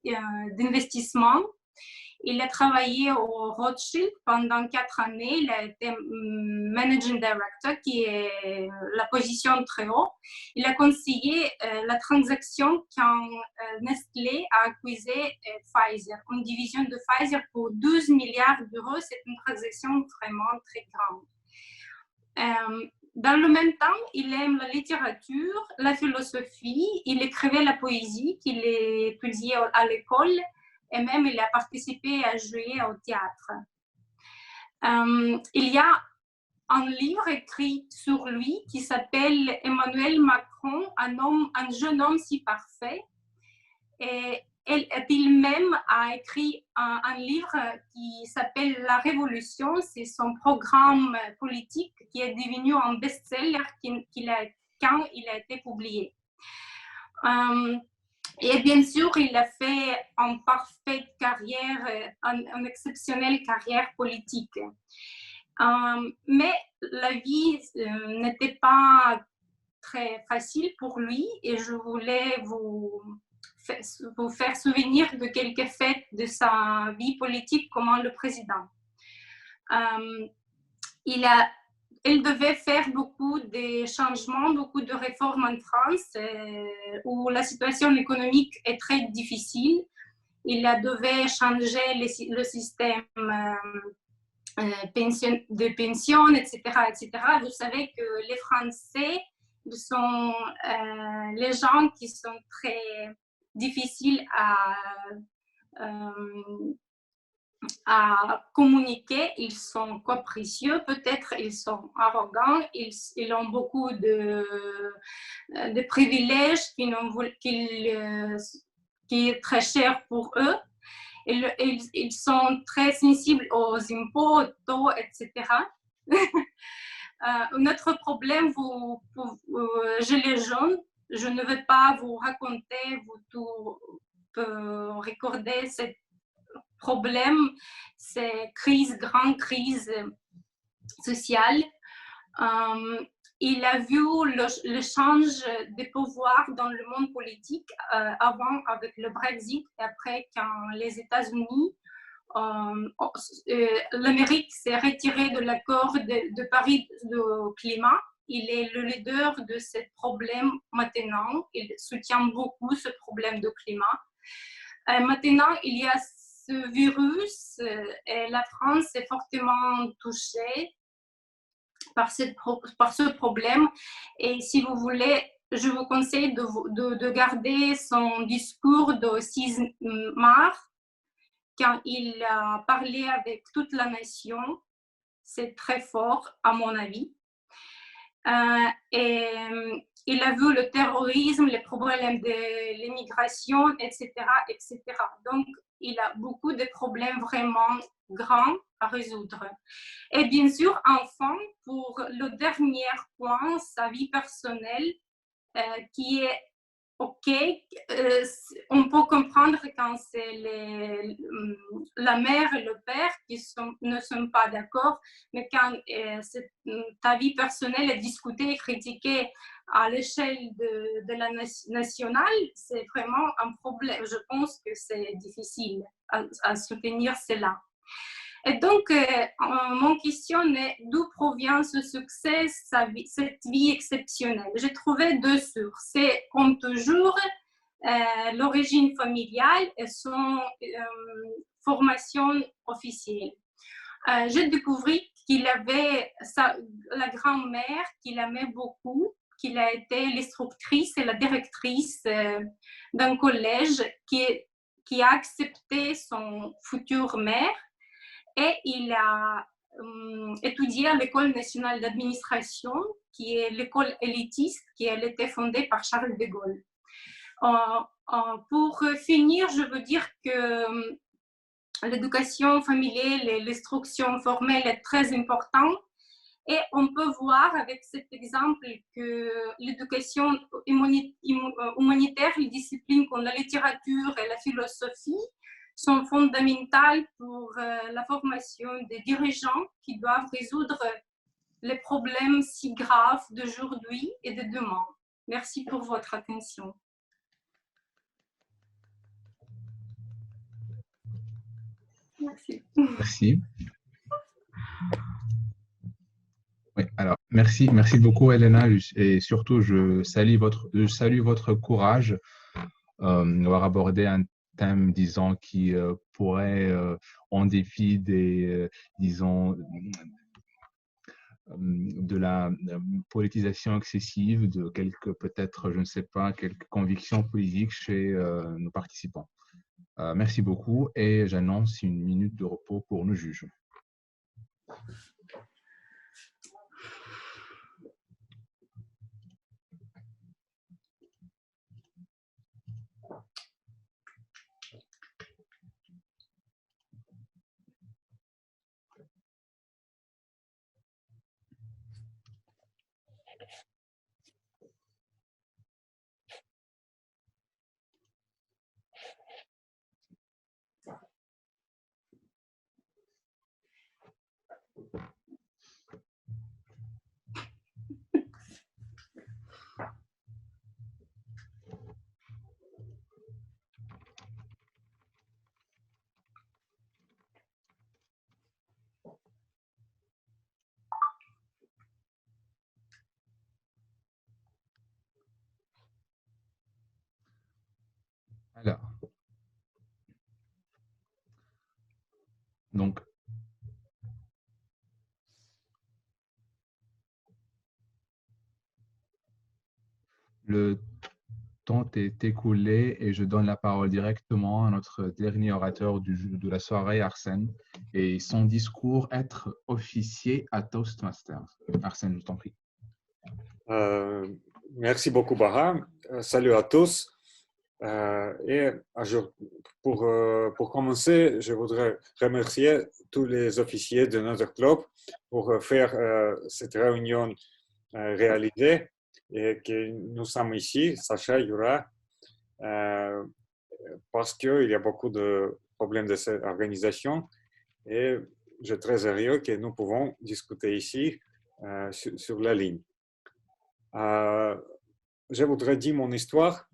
d'investissement. Il a travaillé au Rothschild pendant 4 années. Il a été Managing Director, qui est la position très haute. Il a conseillé la transaction quand Nestlé a acquisé Pfizer, une division de Pfizer pour 12 milliards d'euros. C'est une transaction vraiment très grande. Dans le même temps, il aime la littérature, la philosophie. Il écrivait la poésie qu'il étudiait à l'école. Et même, il a participé à jouer au théâtre. Il y a un livre écrit sur lui qui s'appelle Emmanuel Macron, un jeune homme si parfait. Et il-même a écrit un livre qui s'appelle La Révolution. C'est son programme politique qui est devenu un best-seller quand il a été publié. Et bien sûr, il a fait une parfaite carrière, une exceptionnelle carrière politique. Mais la vie n'était pas très facile pour lui et je voulais vous faire souvenir de quelques faits de sa vie politique comme le président. Il devait faire beaucoup de changements, beaucoup de réformes en France, où la situation économique est très difficile. Il devait changer le système de pension, etc., etc. Vous savez que les Français sont les gens qui sont très difficiles à communiquer. Ils sont capricieux, peut-être ils sont arrogants, ils ont beaucoup de privilèges qui est très cher pour eux. Ils sont très sensibles aux impôts, aux taux, etc. Notre problème, chez les jeunes, je ne vais pas vous raconter, vous tout recorder ce problème, c'est grande crise sociale. Il a vu le changement des pouvoirs dans le monde politique avant avec le Brexit et après quand les États-Unis, l'Amérique s'est retirée de l'accord de Paris de climat. Il est le leader de ce problème maintenant. Il soutient beaucoup ce problème de climat. Maintenant, il y a ce virus et la France est fortement touchée par ce problème. Et si vous voulez, je vous conseille de garder son discours de 6 mars quand il a parlé avec toute la nation. C'est très fort, à mon avis. Et il a vu le terrorisme, les problèmes de l'immigration, etc., etc. Donc, il a beaucoup de problèmes vraiment grands à résoudre. Et bien sûr, enfin, pour le dernier point, sa vie personnelle, qui est OK, on peut comprendre quand c'est la mère et le père qui ne sont pas d'accord, mais quand ta vie personnelle est discutée et critiquée à l'échelle de la nationale, c'est vraiment un problème. Je pense que c'est difficile. à soutenir cela. Et donc, mon question est d'où provient ce succès, cette vie exceptionnelle? J'ai trouvé deux sources. C'est comme toujours l'origine familiale et son formation officielle. J'ai découvert qu'il avait la grand-mère qu'il aimait beaucoup, qu'il a été l'instructrice et la directrice d'un collège qui a accepté son futur maire, et il a étudié à l'École nationale d'administration, qui est l'école élitiste qui a été fondée par Charles de Gaulle. Pour finir, je veux dire que l'éducation familiale et l'instruction formelle est très importante, et on peut voir avec cet exemple que l'éducation humanitaire, les disciplines comme la littérature et la philosophie sont fondamentales pour la formation des dirigeants qui doivent résoudre les problèmes si graves d'aujourd'hui et de demain. Merci pour votre attention. Merci. Merci. Oui, alors, merci beaucoup, Elena, et surtout, je salue votre courage d'avoir abordé un thème, disons, qui pourrait, en dépit des, disons, de la politisation excessive, de quelques, peut-être, je ne sais pas, quelques convictions politiques chez nos participants. Merci beaucoup, et j'annonce une minute de repos pour nos juges. Alors, donc, le temps est écoulé et je donne la parole directement à notre dernier orateur de la soirée, Arsène, et son discours être officier à Toastmasters. Arsène, je t'en prie. Merci beaucoup, Bahar. Salut à tous. Pour commencer, je voudrais remercier tous les officiers de notre club pour faire cette réunion réalisée et que nous sommes ici, Sacha, Yura, parce qu'il y a beaucoup de problèmes de cette organisation et je suis très heureux que nous pouvons discuter ici sur la ligne. Je voudrais dire mon histoire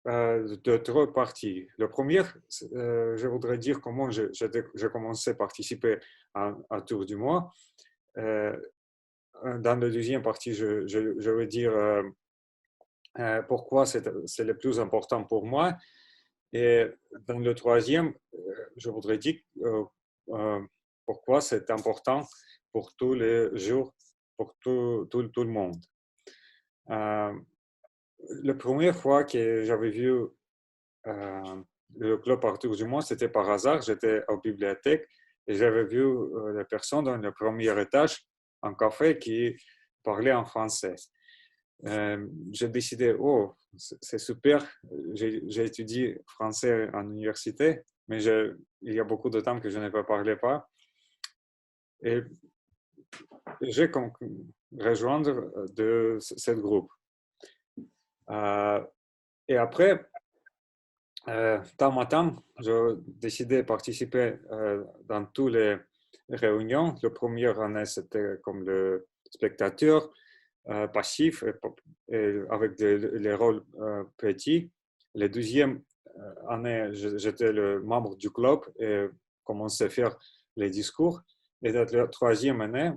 de trois parties. La première, je voudrais dire comment j'ai commencé à participer à Tour du Mois. Dans la deuxième partie, je veux dire pourquoi c'est le plus important pour moi. Et dans le troisième, je voudrais dire pourquoi c'est important pour tous les jours, pour tout le monde. La première fois que j'avais vu le club Tour du Mois, c'était par hasard. J'étais à la bibliothèque et j'avais vu la personne dans le premier étage, un café, qui parlait en français. J'ai décidé, oh, c'est super, j'ai étudié français en université, mais il y a beaucoup de temps que je ne parlais pas. Et j'ai rejoindre de ce groupe. Et après, temps à temps, j'ai décidé de participer dans toutes les réunions. La première année, c'était comme le spectateur passif et avec les rôles petits. La deuxième année, j'étais le membre du club et commençais à faire les discours. Et dans la troisième année,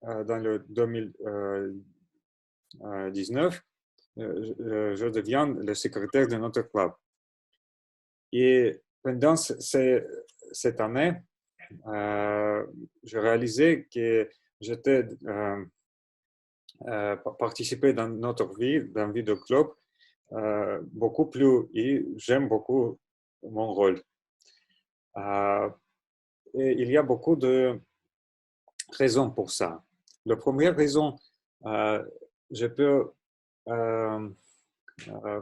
dans le 2019, je deviens le secrétaire de notre club. Et pendant cette année, je réalisais que j'étais participé dans notre vie, dans la vie de club, beaucoup plus, et j'aime beaucoup mon rôle. Et il y a beaucoup de raisons pour ça. La première raison, je peux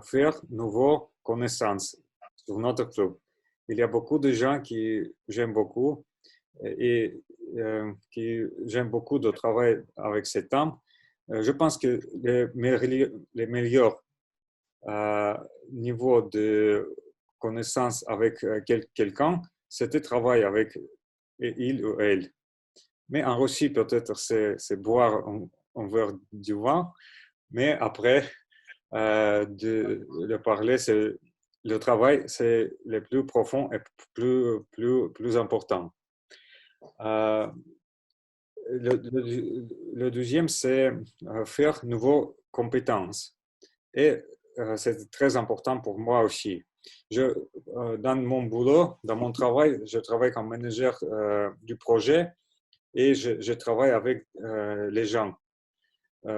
faire de nouvelles connaissances sur notre club. Il y a beaucoup de gens qui j'aime beaucoup et qui j'aime beaucoup de travailler avec cet homme. Je pense que les meilleurs niveaux de connaissance avec quelqu'un, c'était travailler avec il ou elle. Mais en Russie, peut-être, c'est boire un verre du vin, mais après, de parler, le travail, c'est le plus profond et plus important. Le deuxième, c'est faire de nouvelles compétences. Et c'est très important pour moi aussi. Dans mon boulot, dans mon travail, je travaille comme manager du projet et je travaille avec les gens.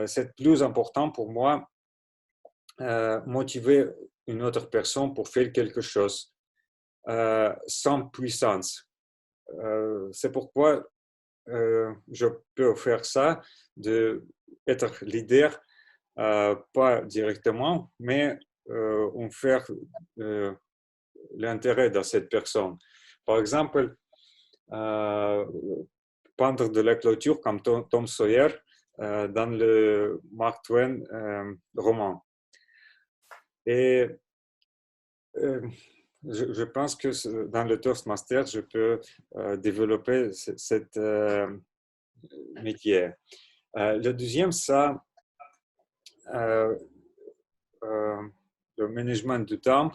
C'est plus important pour moi motiver une autre personne pour faire quelque chose sans puissance. C'est pourquoi je peux faire ça, d'être leader, pas directement, mais on fait l'intérêt de cette personne. Par exemple, peindre de la clôture comme Tom Sawyer dans le Mark Twain roman. Et je pense que dans le Toastmaster, je peux développer cette métier. Le deuxième, ça, le management du temps.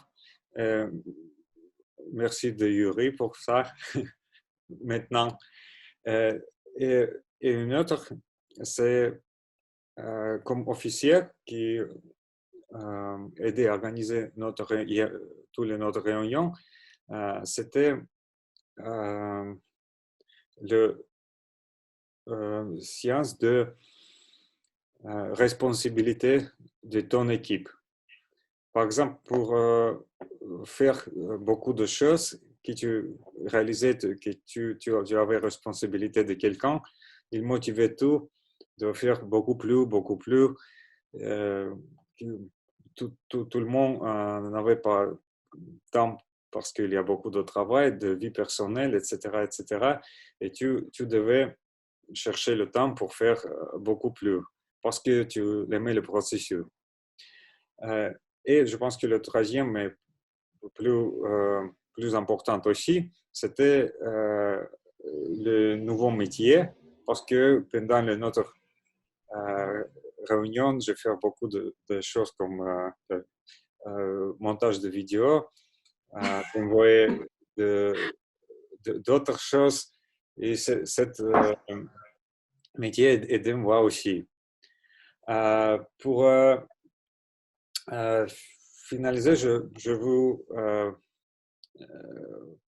Merci de Yuri pour ça. Maintenant. Et une autre, c'est comme officier qui aidait à organiser toutes notre réunions. C'était le science de responsabilité de ton équipe. Par exemple, pour faire beaucoup de choses que tu réalisais, que tu avais responsabilité de quelqu'un, il motivait tout de faire beaucoup plus. Tout le monde n'avait pas temps parce qu'il y a beaucoup de travail, de vie personnelle, etc. Et tu devais chercher le temps pour faire beaucoup plus parce que tu aimais le processus. Et je pense que le troisième, mais plus important aussi, c'était le nouveau métier parce que pendant notre réunion, je fais beaucoup de choses comme montage de vidéos, envoyer d'autres choses et cet métier aide moi aussi. Pour finaliser, je vous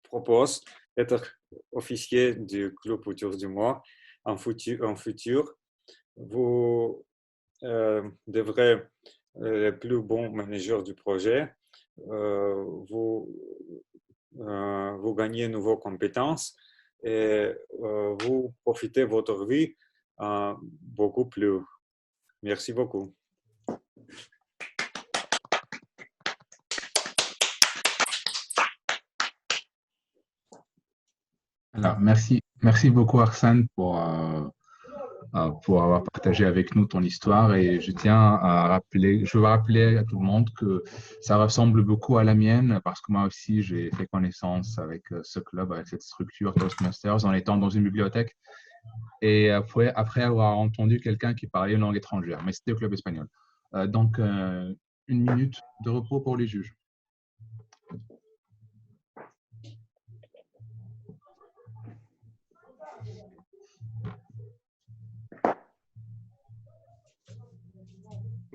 propose d'être officier du club autour du mois en futur. Vous devrez le plus bon manager du projet. Vous gagnez de nouvelles compétences et vous profitez de votre vie beaucoup plus. Merci beaucoup. Alors, merci beaucoup Arsène pour avoir partagé avec nous ton histoire et je veux rappeler à tout le monde que ça ressemble beaucoup à la mienne parce que moi aussi j'ai fait connaissance avec ce club, avec cette structure Toastmasters en étant dans une bibliothèque et après avoir entendu quelqu'un qui parlait une langue étrangère, mais c'était au club espagnol. Donc, une minute de repos pour les juges.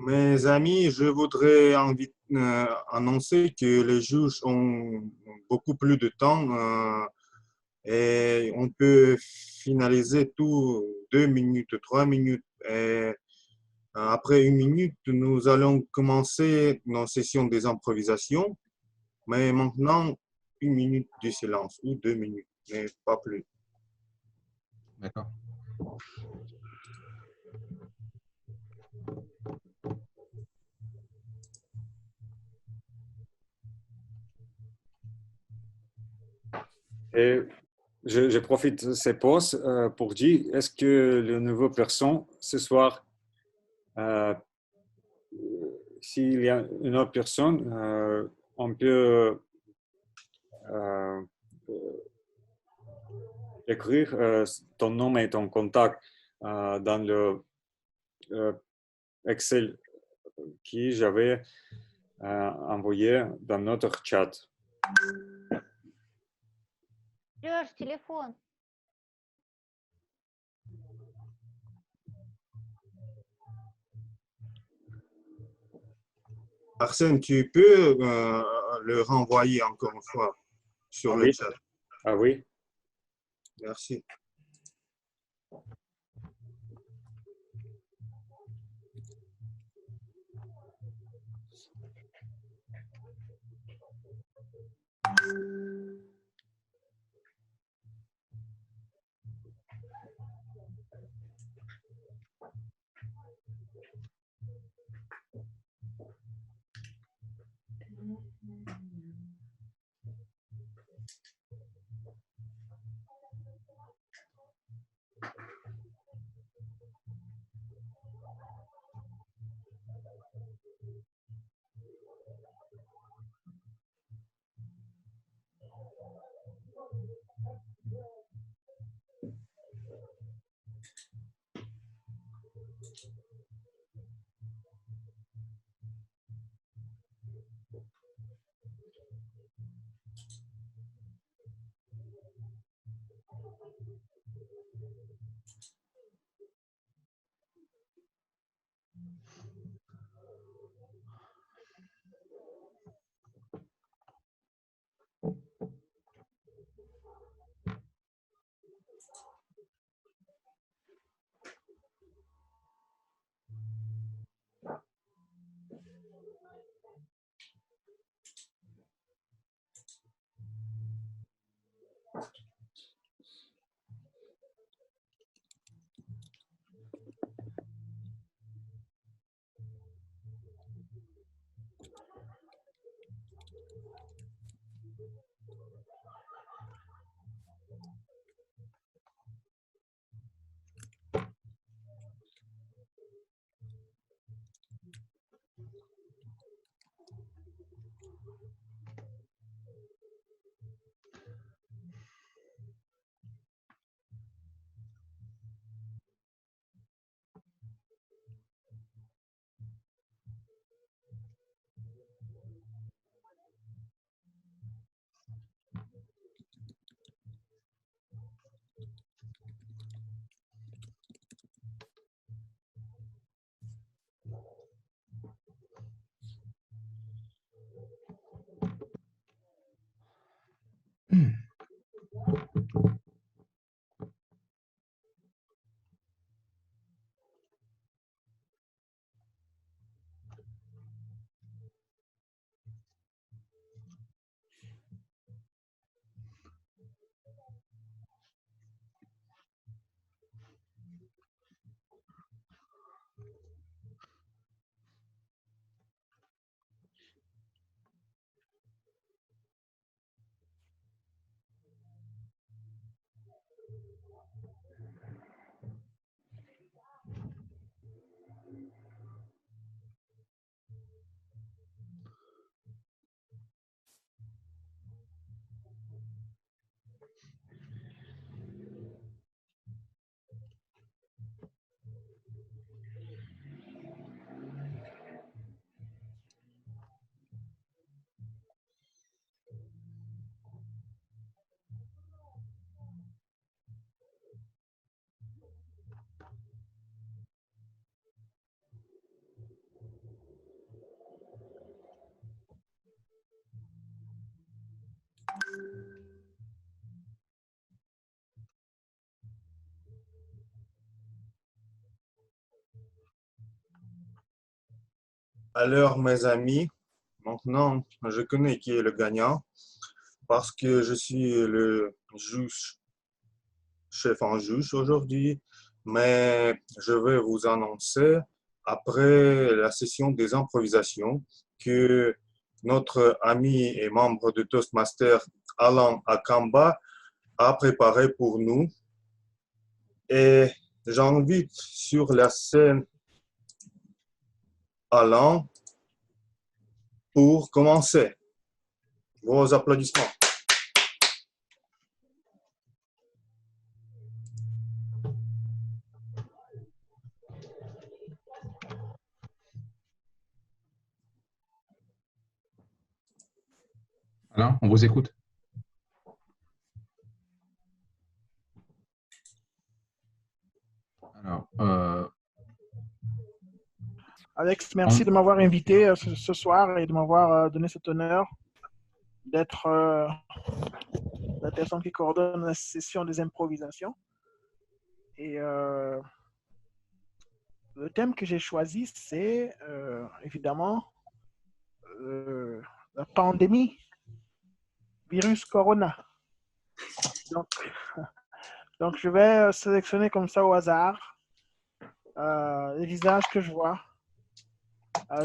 Mes amis, je voudrais annoncer que les juges ont beaucoup plus de temps et on peut finaliser tout 2 minutes, 3 minutes. Et après 1 minute, nous allons commencer nos sessions des improvisations. Mais maintenant, 1 minute de silence ou 2 minutes, mais pas plus. D'accord. Et je profite de ces pauses pour dire, est-ce que le nouveau personne, ce soir, s'il y a une autre personne, on peut écrire ton nom et ton contact dans le Excel que j'avais envoyé dans notre chat. Serge, téléphone. Arsène, tu peux le renvoyer encore une fois sur le chat. Ah oui. Merci. Alors, mes amis, maintenant, je connais qui est le gagnant parce que je suis le juge, chef en juge aujourd'hui, mais je vais vous annoncer après la session des improvisations que notre ami et membre de Toastmaster, Alain Akamba, a préparé pour nous. Et j'invite sur la scène Alain pour commencer. Vos applaudissements. Alain, on vous écoute. Alors, Alex, merci de m'avoir invité ce soir et de m'avoir donné cet honneur d'être la personne qui coordonne la session des improvisations. Et le thème que j'ai choisi, c'est évidemment la pandémie, virus corona. Donc je vais sélectionner comme ça au hasard les visages que je vois.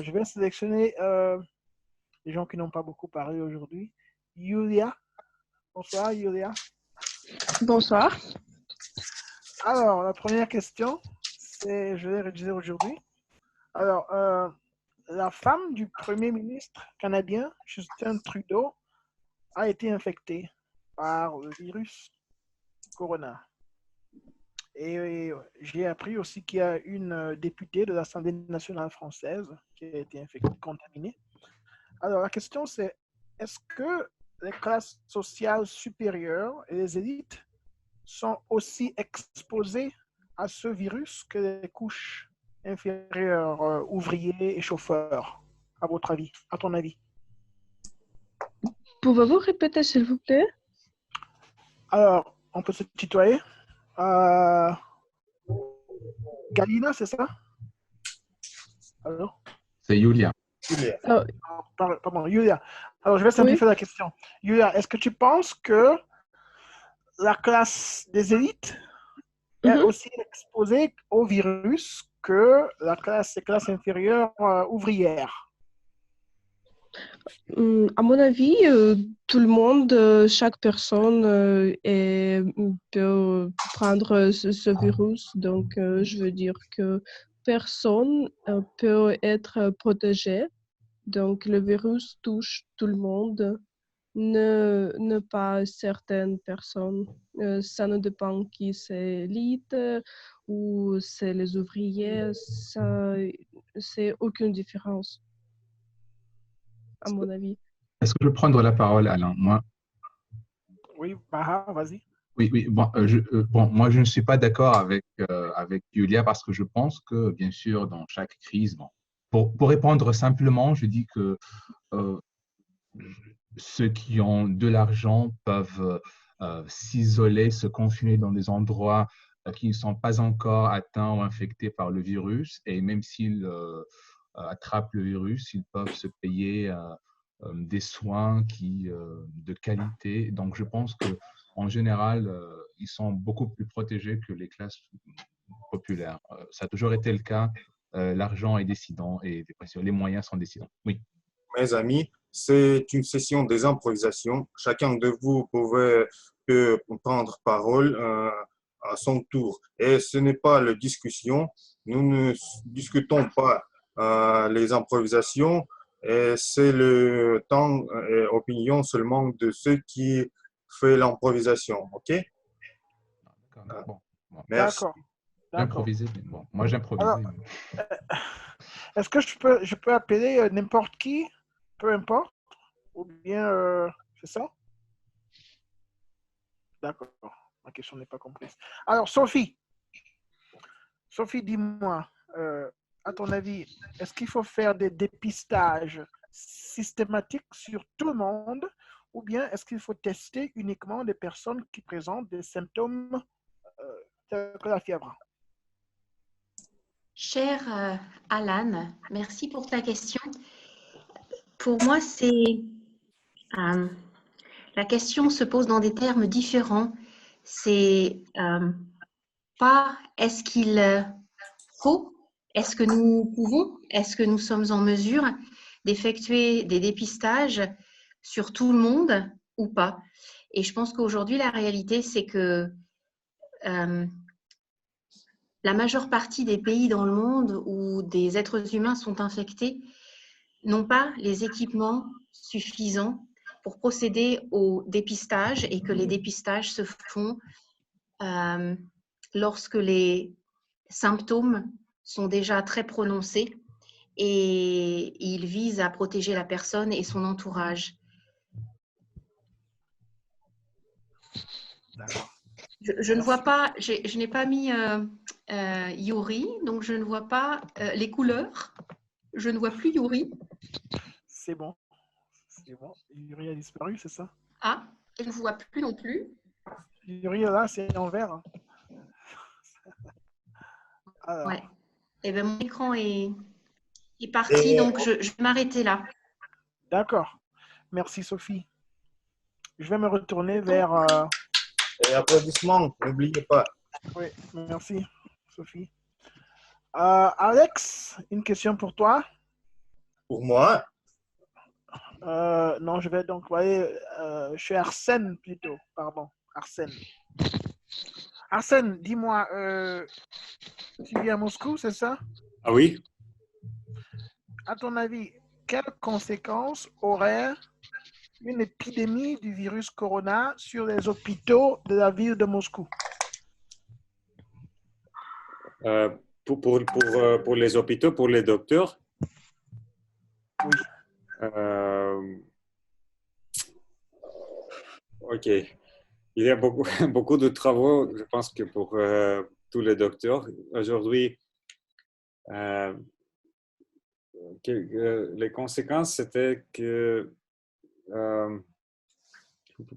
Je vais sélectionner les gens qui n'ont pas beaucoup parlé aujourd'hui. Yulia. Bonsoir, Yulia. Bonsoir. Alors, la première question, c'est, je vais rédiger aujourd'hui. Alors, la femme du Premier ministre canadien, Justin Trudeau, a été infectée par le virus corona. Et j'ai appris aussi qu'il y a une députée de l'Assemblée nationale française qui a été contaminée. Alors, la question, c'est est-ce que les classes sociales supérieures et les élites sont aussi exposées à ce virus que les couches inférieures, ouvriers et chauffeurs, à votre avis, à ton avis? Pouvez-vous répéter, s'il vous plaît? Alors, on peut se tutoyer. Galina, c'est ça? Alors? C'est Yulia. Pardon, Yulia. Alors, je vais simplifier la question. Yulia, est-ce que tu penses que la classe des élites est aussi exposée au virus que les classes inférieures ouvrières? À mon avis, tout le monde, chaque personne peut prendre ce virus. Donc, je veux dire que personne peut être protégé. Donc, le virus touche tout le monde, ne pas certaines personnes. Ça ne dépend qui c'est l'élite ou c'est les ouvriers. Ça, c'est aucune différence, à mon avis. Est-ce que je peux prendre la parole, Alain? Oui, Baha, vas-y. Oui. Bon, moi, je ne suis pas d'accord avec Yulia parce que je pense que, bien sûr, dans chaque crise, pour répondre simplement, je dis que ceux qui ont de l'argent peuvent s'isoler, se confiner dans des endroits qui ne sont pas encore atteints ou infectés par le virus. Et même s'ils attrapent le virus, ils peuvent se payer des soins de qualité. Donc, je pense qu'en général, ils sont beaucoup plus protégés que les classes populaires. Ça a toujours été le cas. L'argent est décidant et les moyens sont décidants. Oui. Mes amis, c'est une session des improvisations. Chacun de vous peut prendre parole à son tour. Et ce n'est pas la discussion. Nous ne discutons pas les improvisations. Et c'est le temps et opinion seulement de ceux qui font l'improvisation. OK? Bon. Merci. J'improvisais, mais bon, moi j'improvisais. Est-ce que je peux appeler n'importe qui, peu importe, ou bien c'est ça? D'accord, ma question n'est pas comprise. Alors, Sophie, dis-moi, à ton avis, est-ce qu'il faut faire des dépistages systématiques sur tout le monde ou bien est-ce qu'il faut tester uniquement des personnes qui présentent des symptômes tels que la fièvre? Cher Alan, merci pour ta question. Pour moi, la question se pose dans des termes différents. C'est pas est-ce qu'il faut, est-ce que nous pouvons, est-ce que nous sommes en mesure d'effectuer des dépistages sur tout le monde ou pas. Et je pense qu'aujourd'hui, la réalité, c'est que la majeure partie des pays dans le monde où des êtres humains sont infectés n'ont pas les équipements suffisants pour procéder au dépistage et que les dépistages se font lorsque les symptômes sont déjà très prononcés et ils visent à protéger la personne et son entourage. Je ne vois pas, je n'ai pas mis Yuri, donc je ne vois pas les couleurs. Je ne vois plus Yuri. C'est bon. C'est bon. Yuri a disparu, c'est ça? Ah, je ne vois plus non plus. Yuri, là, c'est en vert. Alors. Ouais. Eh bien, mon écran est parti, donc je vais m'arrêter là. D'accord. Merci, Sophie. Je vais me retourner vers... Et applaudissements, n'oubliez pas. Oui, merci, Sophie. Alex, une question pour toi. Pour moi? Non, je vais donc aller chez Arsène plutôt. Pardon, Arsène. Arsène, dis-moi, tu vis à Moscou, c'est ça? Ah oui? À ton avis, quelles conséquences aurait une épidémie du virus corona sur les hôpitaux de la ville de Moscou? Pour les hôpitaux, pour les docteurs? Oui. Ok. Il y a beaucoup de travaux, je pense que pour tous les docteurs. Aujourd'hui, les conséquences, c'était que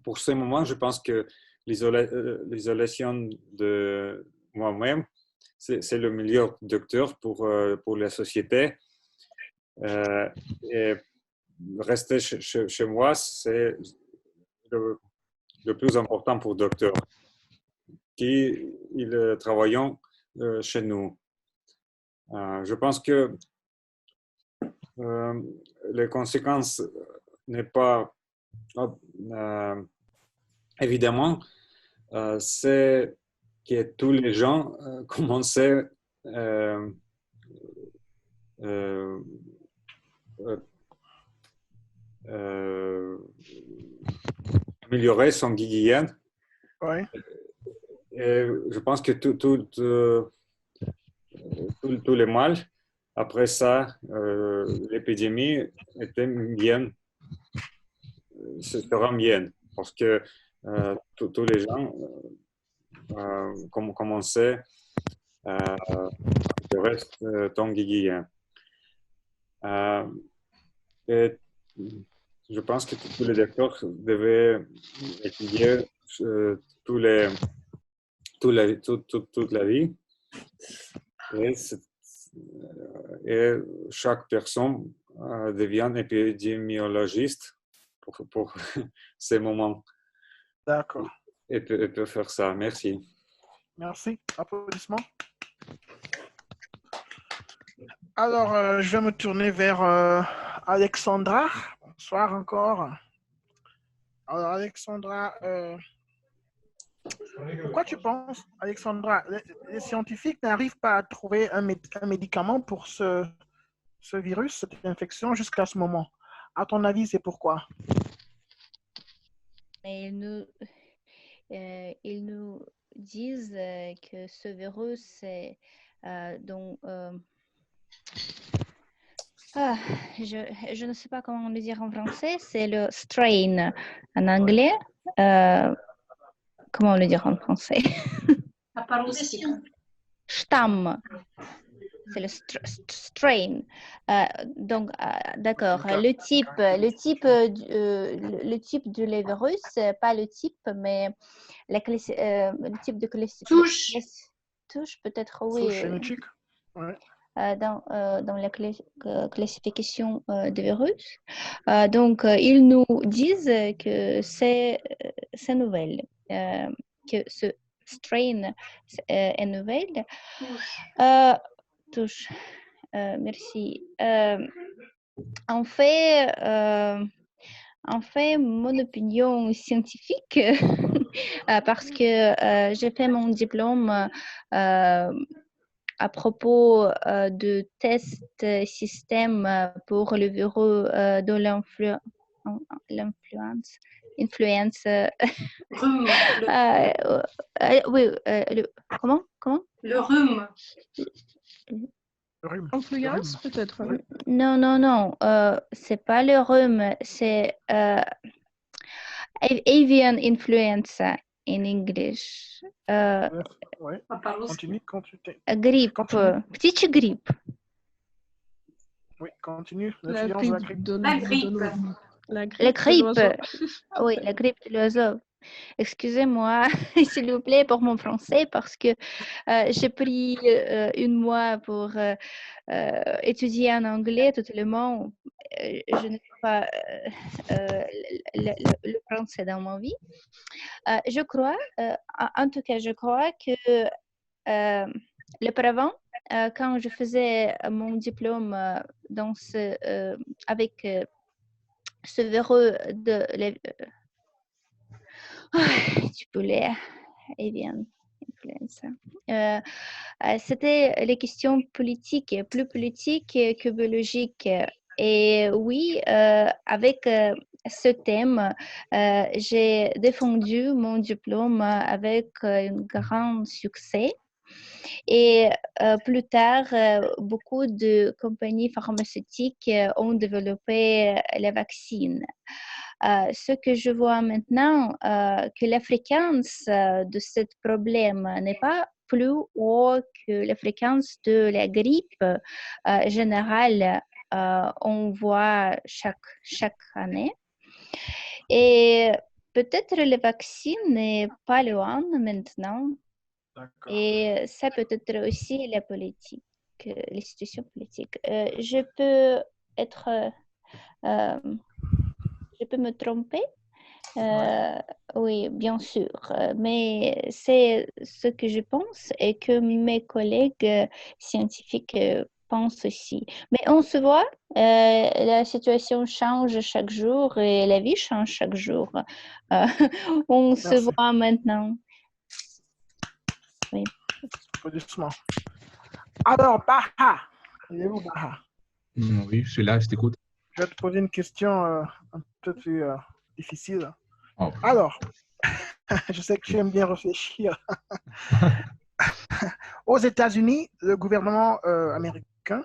pour ce moment, je pense que l'isolation de moi-même, c'est le meilleur docteur pour la société. Et rester chez moi, c'est le plus important pour le docteur qui travaillons chez nous. Je pense que les conséquences n'est pas évidemment, c'est que tous les gens commençaient améliorer son hygiène. Oui. Et je pense que tous les mal, après ça, l'épidémie était bien, sera bien, parce que tous les gens commençaient à améliorer ton hygiène. Et je pense que tous les docteurs devaient étudier toute la vie. Et chaque personne devient épidémiologiste pour ces moments. D'accord. Et peut faire ça. Merci. Merci. Applaudissements. Alors, je vais me tourner vers Alexandra. Bonsoir encore. Alors, Alexandra, pourquoi tu penses, Alexandra, les scientifiques n'arrivent pas à trouver un médicament pour ce virus, cette infection, jusqu'à ce moment? À ton avis, c'est pourquoi? Ils nous disent que ce virus est je ne sais pas comment le dire en français, c'est le strain en anglais. Comment le dire en français? Stamm. C'est le strain. Donc, d'accord. Le type du virus, pas le type, mais le type de touche. Touche, peut-être, oui. Génétique. Ouais. Dans la classification des virus. Donc, ils nous disent que c'est nouvelle, que ce strain est nouvelle. Touche. Merci. En fait, mon opinion scientifique, parce que j'ai fait mon diplôme à propos de tests système pour le virus de l'influence. Rhume. Oui, comment? Le rhume. Influence, peut-être. Non. C'est pas le rhume, c'est avian influenza in English. Ouais. Continue. Grippe. Птичья grippe. Oui, continue. La grippe de l'oiseau. La grippe. Oui, la grippe de l'oiseau. Excusez-moi, s'il vous plaît, pour mon français, parce que j'ai pris un mois pour étudier en anglais totalement. Je n'ai pas le français dans ma vie. Je crois, en tout cas, je crois que auparavant, quand je faisais mon diplôme avec ce verrou de du poulet, avian influenza. C'était les questions politiques, plus politiques que biologiques. Et oui, avec ce thème, j'ai défendu mon diplôme avec un grand succès. Et plus tard, beaucoup de compagnies pharmaceutiques ont développé les vaccins. Ce que je vois maintenant, que la fréquence de ce problème n'est pas plus haut que la fréquence de la grippe générale, on voit chaque année. Et peut-être le vaccin n'est pas loin maintenant. Et ça peut être aussi la politique, les situations politiques. Je peux me tromper. Oui, bien sûr, mais c'est ce que je pense et que mes collègues scientifiques pensent aussi. Mais on se voit, la situation change chaque jour et la vie change chaque jour. On se voit maintenant. Oui. Doucement. Alors, Baha. Il est où, Baha? Oui, je suis là, je t'écoute. Je vais te poser une question un peu plus difficile. Oh. Alors, je sais que tu aimes bien réfléchir. Aux États-Unis, le gouvernement américain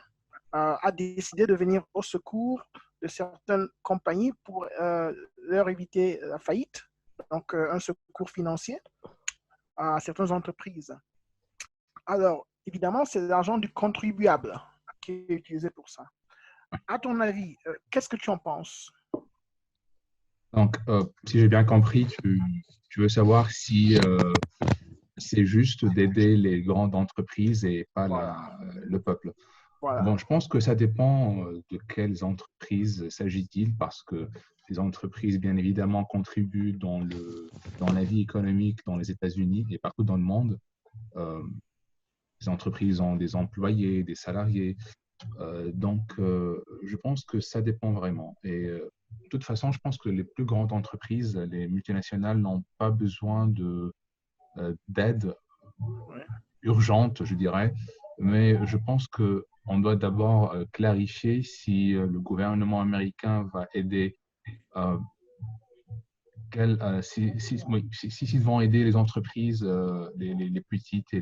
a décidé de venir au secours de certaines compagnies pour leur éviter la faillite, donc un secours financier à certaines entreprises. Alors, évidemment, c'est l'argent du contribuable qui est utilisé pour ça. À ton avis, qu'est-ce que tu en penses? Donc, si j'ai bien compris, tu veux savoir si c'est juste d'aider les grandes entreprises et pas le peuple. Voilà. Bon, je pense que ça dépend de quelles entreprises s'agit-il, parce que les entreprises, bien évidemment, contribuent dans la vie économique dans les États-Unis et partout dans le monde. Les entreprises ont des employés, des salariés. Donc, je pense que ça dépend vraiment. Et de toute façon, je pense que les plus grandes entreprises, les multinationales, n'ont pas besoin d'aide urgente, je dirais. Mais je pense qu'on doit d'abord clarifier si le gouvernement américain va aider, s'ils vont aider les entreprises, les petites et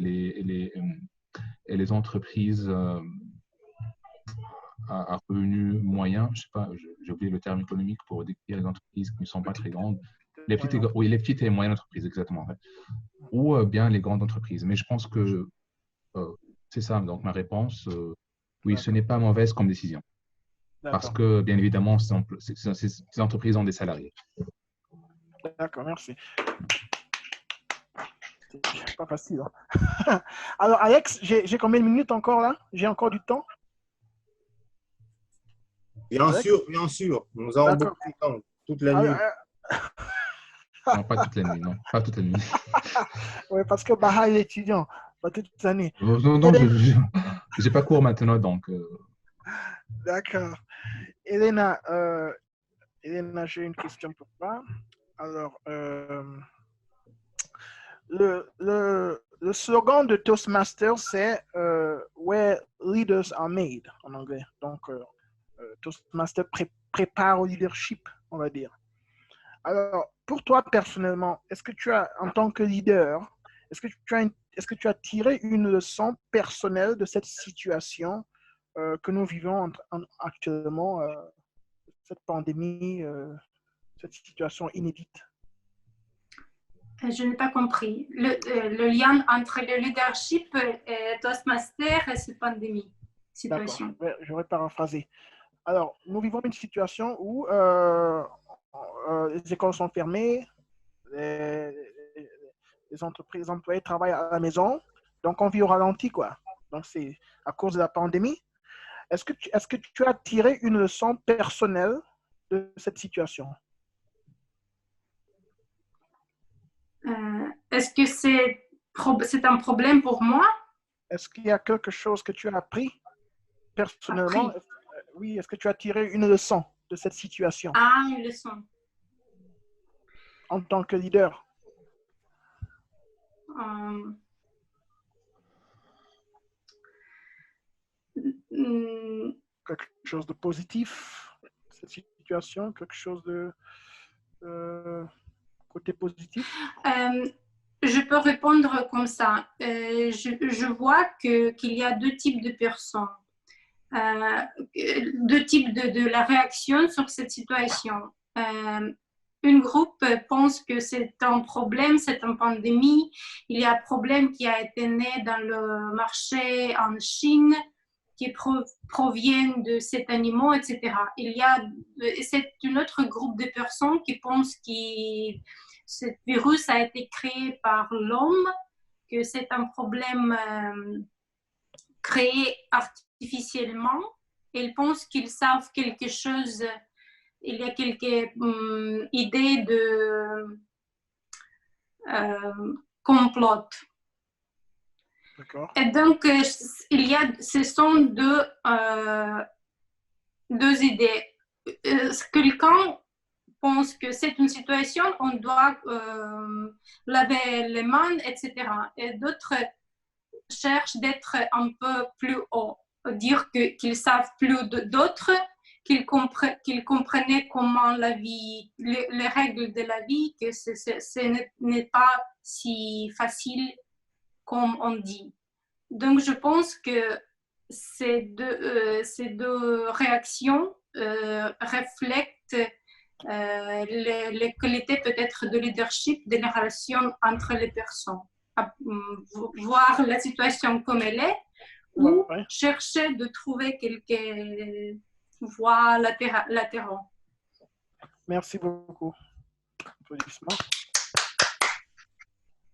les entreprises à revenus moyens, je sais pas, j'ai oublié le terme économique pour décrire les entreprises qui ne sont pas très grandes. Les petites et moyennes entreprises, exactement. En fait. Ou bien les grandes entreprises. Mais je pense que c'est ça. Donc, ma réponse, oui, ce n'est pas mauvaise comme décision. Parce que, bien évidemment, ces entreprises ont des salariés. D'accord, merci. C'est pas facile. Hein. Alors, Alex, j'ai combien de minutes encore là? J'ai encore du temps? Bien sûr, bien sûr. Nous avons beaucoup de temps, toute la nuit. Non, pas toute la nuit, non. Pas toute la nuit. Oui, parce que Baha est étudiant, pas toute l'année. Non, je n'ai pas cours maintenant, donc... D'accord. Elena, j'ai une question pour toi. Alors, le slogan de Toastmasters, c'est Where Leaders are Made, en anglais. Donc, Toastmasters prépare au leadership, on va dire. Alors, pour toi personnellement, est-ce que tu as, en tant que leader, est-ce que tu as tiré une leçon personnelle de cette situation que nous vivons actuellement, cette pandémie, cette situation inédite? Je n'ai pas compris. Le lien entre le leadership et Toastmaster et cette pandémie. Situation. D'accord, je vais paraphraser. Alors, nous vivons une situation où les écoles sont fermées, les entreprises, les employés travaillent à la maison, donc on vit au ralenti, quoi. Donc, c'est à cause de la pandémie. Est-ce que tu as tiré une leçon personnelle de cette situation? Est-ce que c'est un problème pour moi? Est-ce qu'il y a quelque chose que tu as appris personnellement? Oui, est-ce que tu as tiré une leçon de cette situation? Ah, une leçon. En tant que leader? Quelque chose de positif, cette situation, quelque chose de côté positif? Je peux répondre comme ça. Je vois qu'il y a deux types de personnes, deux types de la réaction sur cette situation. Une groupe pense que c'est un problème, c'est une pandémie. Il y a un problème qui a été né dans le marché en Chine, qui proviennent de cet animal, etc. C'est un autre groupe de personnes qui pensent que ce virus a été créé par l'homme, que c'est un problème créé artificiellement. Ils pensent qu'ils savent quelque chose. Il y a quelques idées de complot. Et donc, ce sont deux idées. Quelqu'un pense que c'est une situation, on doit laver les mains, etc. Et d'autres cherchent d'être un peu plus haut, dire qu'ils savent plus d'autres, qu'ils comprenaient comment la vie, les règles de la vie, que ce n'est pas si facile comme on dit. Donc, je pense que ces deux réactions reflètent les qualités peut-être de leadership, des relations entre les personnes. Voir la situation comme elle est ou chercher de trouver quelques voies latérales. Merci beaucoup.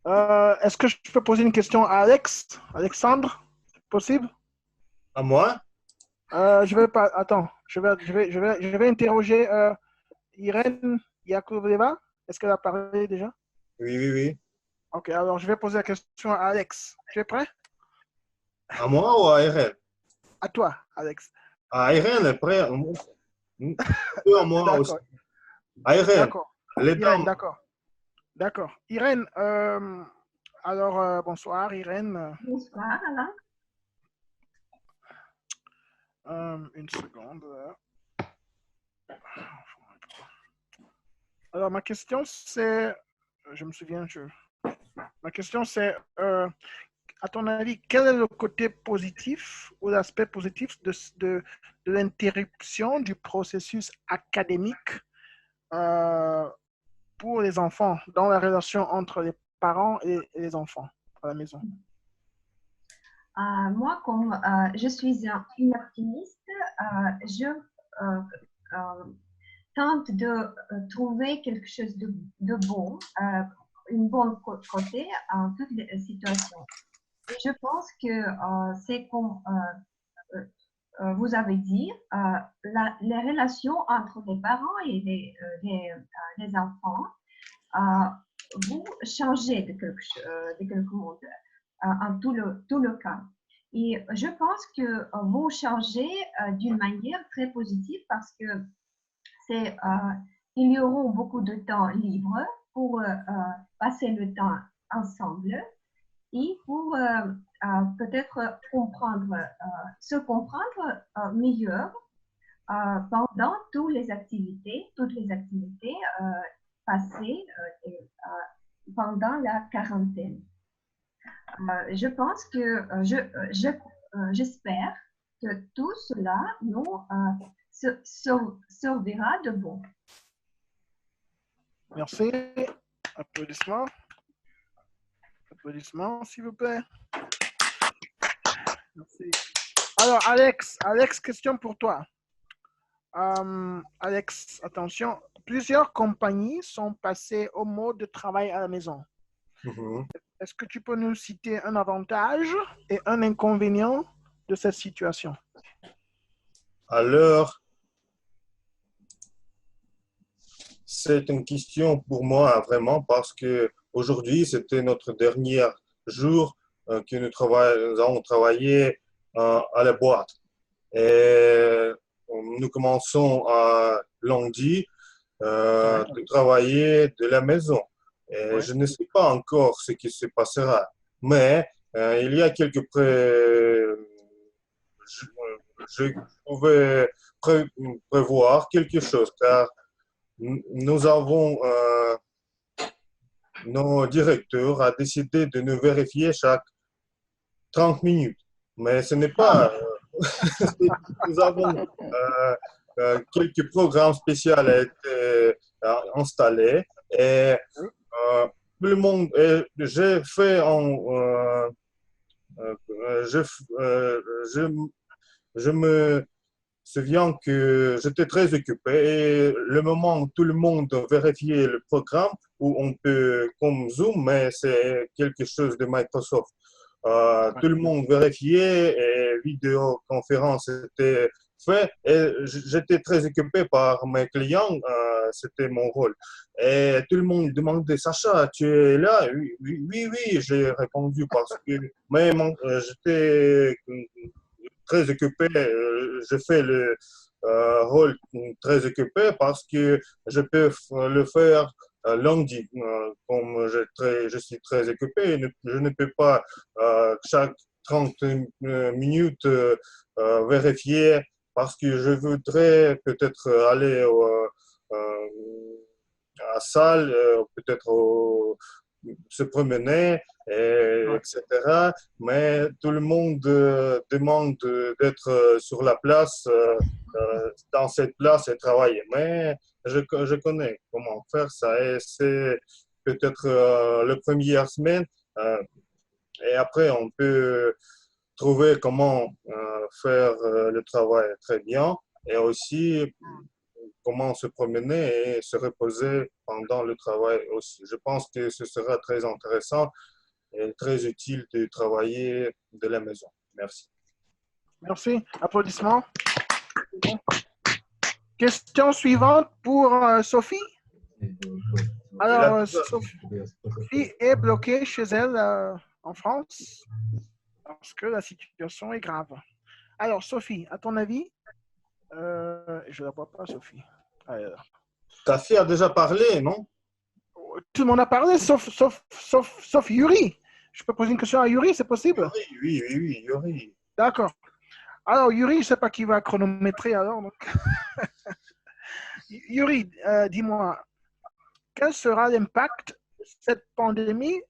Est-ce que je peux poser une question à Alexandre? Possible? À moi? Je vais pas. Attends, je vais interroger Irène Yakovleva. Est-ce qu'elle a parlé déjà? Oui. Ok, alors je vais poser la question à Alex. Tu es prêt? À moi ou à Irène? À toi, Alex. À Irène est prêt. À moi aussi. À Irène. D'accord. D'accord. Irène, alors bonsoir Irène. Bonsoir Alain. Une seconde. Alors ma question c'est, ma question c'est, à ton avis, quel est le côté positif ou l'aspect positif de l'interruption du processus académique pour les enfants, dans la relation entre les parents et les enfants à la maison? Moi, comme je suis une optimiste, je tente de trouver quelque chose de bon une bonne côté en toutes les situations. Et je pense que c'est comme vous avez dit, les relations entre les parents et les enfants, vous changez de quelque monde en tout le cas. Et je pense que vous changez d'une manière très positive parce que ils y auront beaucoup de temps libre pour passer le temps ensemble et pour peut-être se comprendre meilleur pendant toutes les activités passées pendant la quarantaine. Je pense que j'espère que tout cela nous servira de bon. Merci. Applaudissements. Applaudissements, s'il vous plaît. Merci. Alors, Alex, question pour toi. Alex, attention. Plusieurs compagnies sont passées au mode de travail à la maison. Est-ce que tu peux nous citer un avantage et un inconvénient de cette situation? Alors, c'est une question pour moi vraiment parce que aujourd'hui c'était notre dernier jour que nous avons travaillé à la boîte. Et nous commençons à lundi de travailler de la maison. Et je ne sais pas encore ce qui se passera, mais il y a quelques je pouvais prévoir quelque chose car nous avons nos directeurs a décidé de nous vérifier chaque 30 minutes, mais ce n'est pas nous avons quelques programmes spéciaux a été installés et tout le monde j'ai fait je me souviens que j'étais très occupé et le moment où tout le monde vérifiait le programme où on peut comme Zoom, mais c'est quelque chose de Microsoft. Tout le monde vérifiait et vidéoconférence était fait et j'étais très occupé par mes clients, c'était mon rôle. Et tout le monde demandait, Sacha, tu es là? Oui, j'ai répondu parce que j'étais très occupé, je fais le rôle très occupé parce que je peux le faire lundi. Comme je suis très occupé, je ne peux pas chaque 30 minutes vérifier parce que je voudrais peut-être aller à la salle, peut-être se promener, etc. Mais tout le monde demande d'être sur la place, dans cette place et travailler. Mais je connais comment faire ça et c'est peut-être la première semaine et après on peut trouver comment faire le travail très bien et aussi comment se promener et se reposer pendant le travail aussi. Je pense que ce sera très intéressant et très utile de travailler de la maison. Merci. Merci. Applaudissements. Question suivante pour Sophie. Alors, Sophie est bloquée chez elle en France parce que la situation est grave. Alors, Sophie, à ton avis, je ne la vois pas, Sophie. Sophie a déjà parlé, non? Tout le monde a parlé, sauf Yuri. Je peux poser une question à Yuri, c'est possible? Oui, Yuri. D'accord. Alors, Yuri, je ne sais pas qui va chronométrer alors. Donc. Yuri, dis-moi, quel sera l'impact de cette pandémie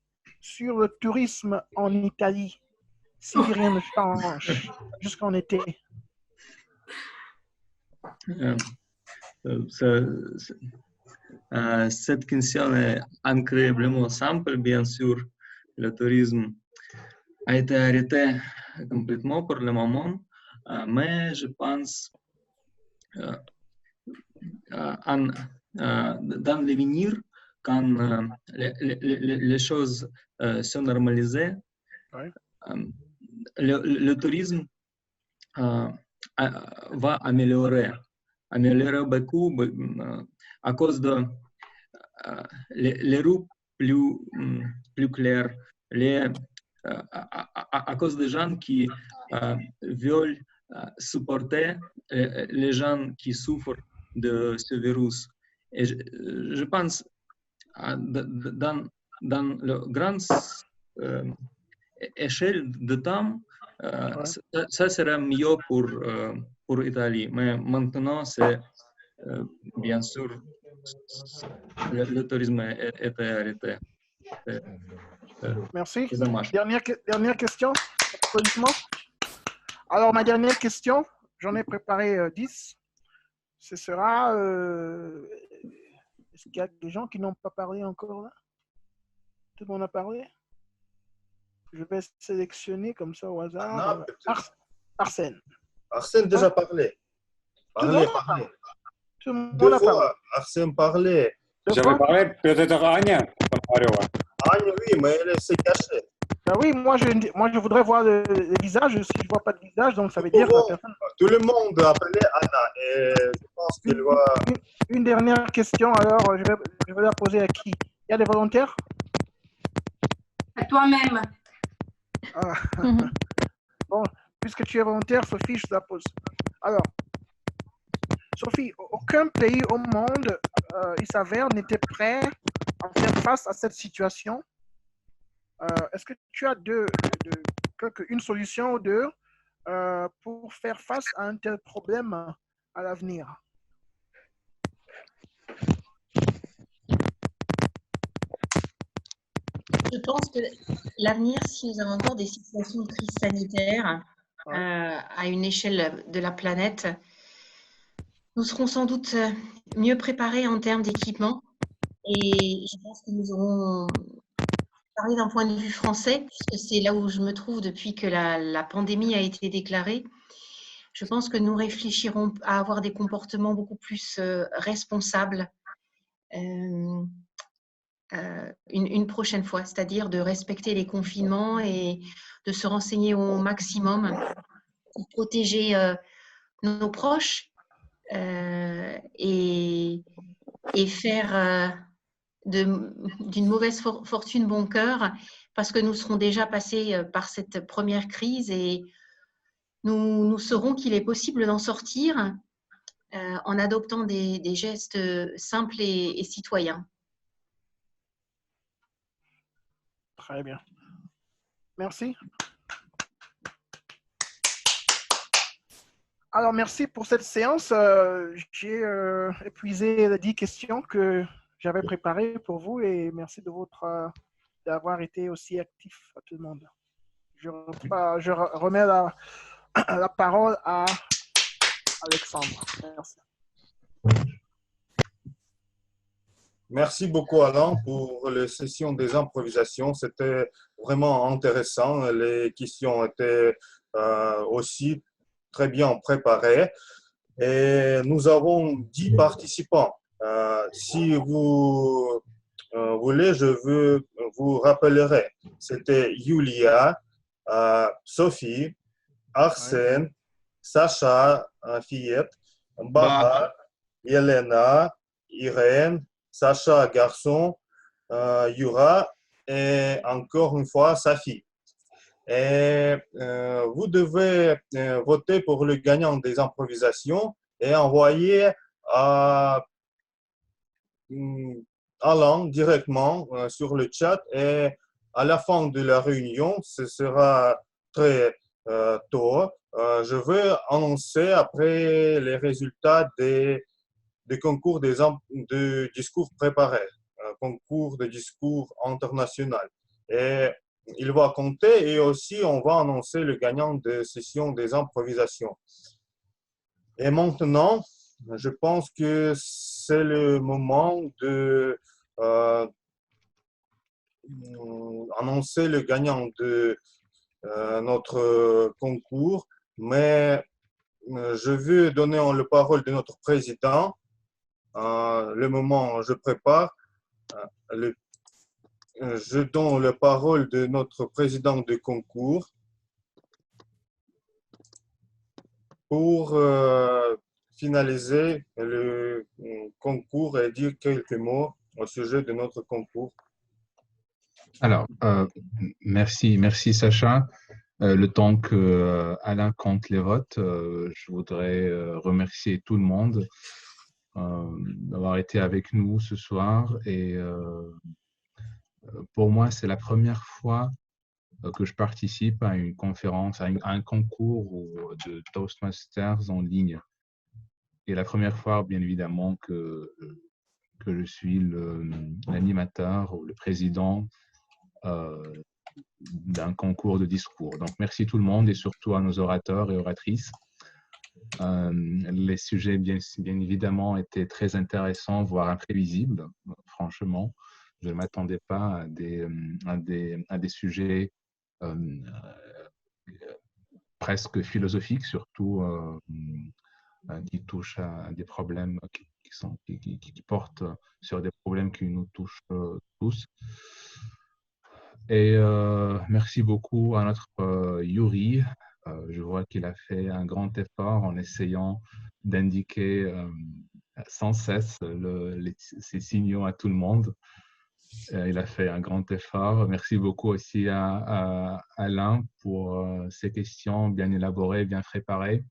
sur le tourisme en Italie si rien ne change jusqu'en été? Cette question est incroyablement simple, bien sûr. Le tourisme a été arrêté complètement pour le moment, mais je pense dans l'avenir quand les choses sont normalisées, Ouais. le tourisme va améliorer beaucoup à cause de les rues plus claires, à cause des gens qui veulent supporter les gens qui souffrent de ce virus. Et je pense dans la grande échelle de temps, ça sera mieux pour l'Italie. Mais maintenant, c'est bien sûr, le tourisme est arrêté. Merci. C'est dommage. Dernière question, applaudissements. Alors, ma dernière question, j'en ai préparé 10. Ce sera... est-ce qu'il y a des gens qui n'ont pas parlé encore là? Tout le monde a parlé? Je vais sélectionner comme ça au hasard. Arsène. Arsène déjà parlé. Parlé. Tout le monde a parlé. Arsène parlait. J'avais parlé, peut-être Anya. Anya, oui, mais elle s'est cachée. Ben oui, moi je voudrais voir le visage. Si je ne vois pas de visage, donc ça veut dire que la personne... Tout le monde a appelé Anna. Et je pense qu'il va... Une dernière question, alors je vais la poser à qui? Il y a des volontaires? À toi-même. Ah. Bon, puisque tu es volontaire, Sophie, je te la pose. Alors, Sophie, aucun pays au monde, il s'avère, n'était prêt à faire face à cette situation. Est-ce que tu as une solution ou deux pour faire face à un tel problème à l'avenir? Je pense que l'avenir, si nous avons encore des situations de crise sanitaire à une échelle de la planète, nous serons sans doute mieux préparés en termes d'équipement. Et je pense que nous aurons parlé d'un point de vue français, puisque c'est là où je me trouve depuis que la pandémie a été déclarée. Je pense que nous réfléchirons à avoir des comportements beaucoup plus responsables une prochaine fois, c'est-à-dire de respecter les confinements et de se renseigner au maximum pour protéger nos proches et faire d'une mauvaise fortune bon cœur, parce que nous serons déjà passés par cette première crise et nous saurons qu'il est possible d'en sortir en adoptant des gestes simples et citoyens. Très bien. Merci. Alors, merci pour cette séance. J'ai épuisé les 10 questions que j'avais préparées pour vous et merci d'avoir été aussi actif à tout le monde. Je remets la parole à Alexandre. Merci. Merci beaucoup, Alain, pour les sessions des improvisations. C'était vraiment intéressant. Les questions étaient aussi très bien préparées. Et nous avons 10 participants. Si vous voulez, je vous rappellerai. C'était Yulia, Sophie, Arsène, Sacha, Fillette, Bahar, Yelena, Irène, Sacha, garçon, Yura et encore une fois, Safi. Et vous devez voter pour le gagnant des improvisations et envoyer à Alain directement sur le chat. Et à la fin de la réunion, ce sera très tôt. Je vais annoncer après les résultats des concours de discours préparés, concours de discours international. Et il va compter et aussi on va annoncer le gagnant de session des improvisations. Et maintenant, je pense que c'est le moment de annoncer le gagnant de notre concours, mais je veux donner la parole de notre président. Le moment où je prépare. je donne la parole de notre président de concours pour finaliser le concours et dire quelques mots au sujet de notre concours. Alors, merci Sacha. Le temps que Alain compte les votes, je voudrais remercier tout le monde d'avoir été avec nous ce soir. Et pour moi, c'est la première fois que je participe à une conférence, à un concours de Toastmasters en ligne. Et la première fois, bien évidemment, que je suis l'animateur ou le président d'un concours de discours. Donc, merci tout le monde et surtout à nos orateurs et oratrices. Les sujets, bien évidemment, étaient très intéressants, voire imprévisibles, franchement. Je ne m'attendais pas à des sujets presque philosophiques, surtout qui touchent à des problèmes qui portent sur des problèmes qui nous touchent tous. Et merci beaucoup à notre Yuri. Je vois qu'il a fait un grand effort en essayant d'indiquer sans cesse ces signaux à tout le monde. Il a fait un grand effort. Merci beaucoup aussi à Alain pour ces questions bien élaborées, bien préparées,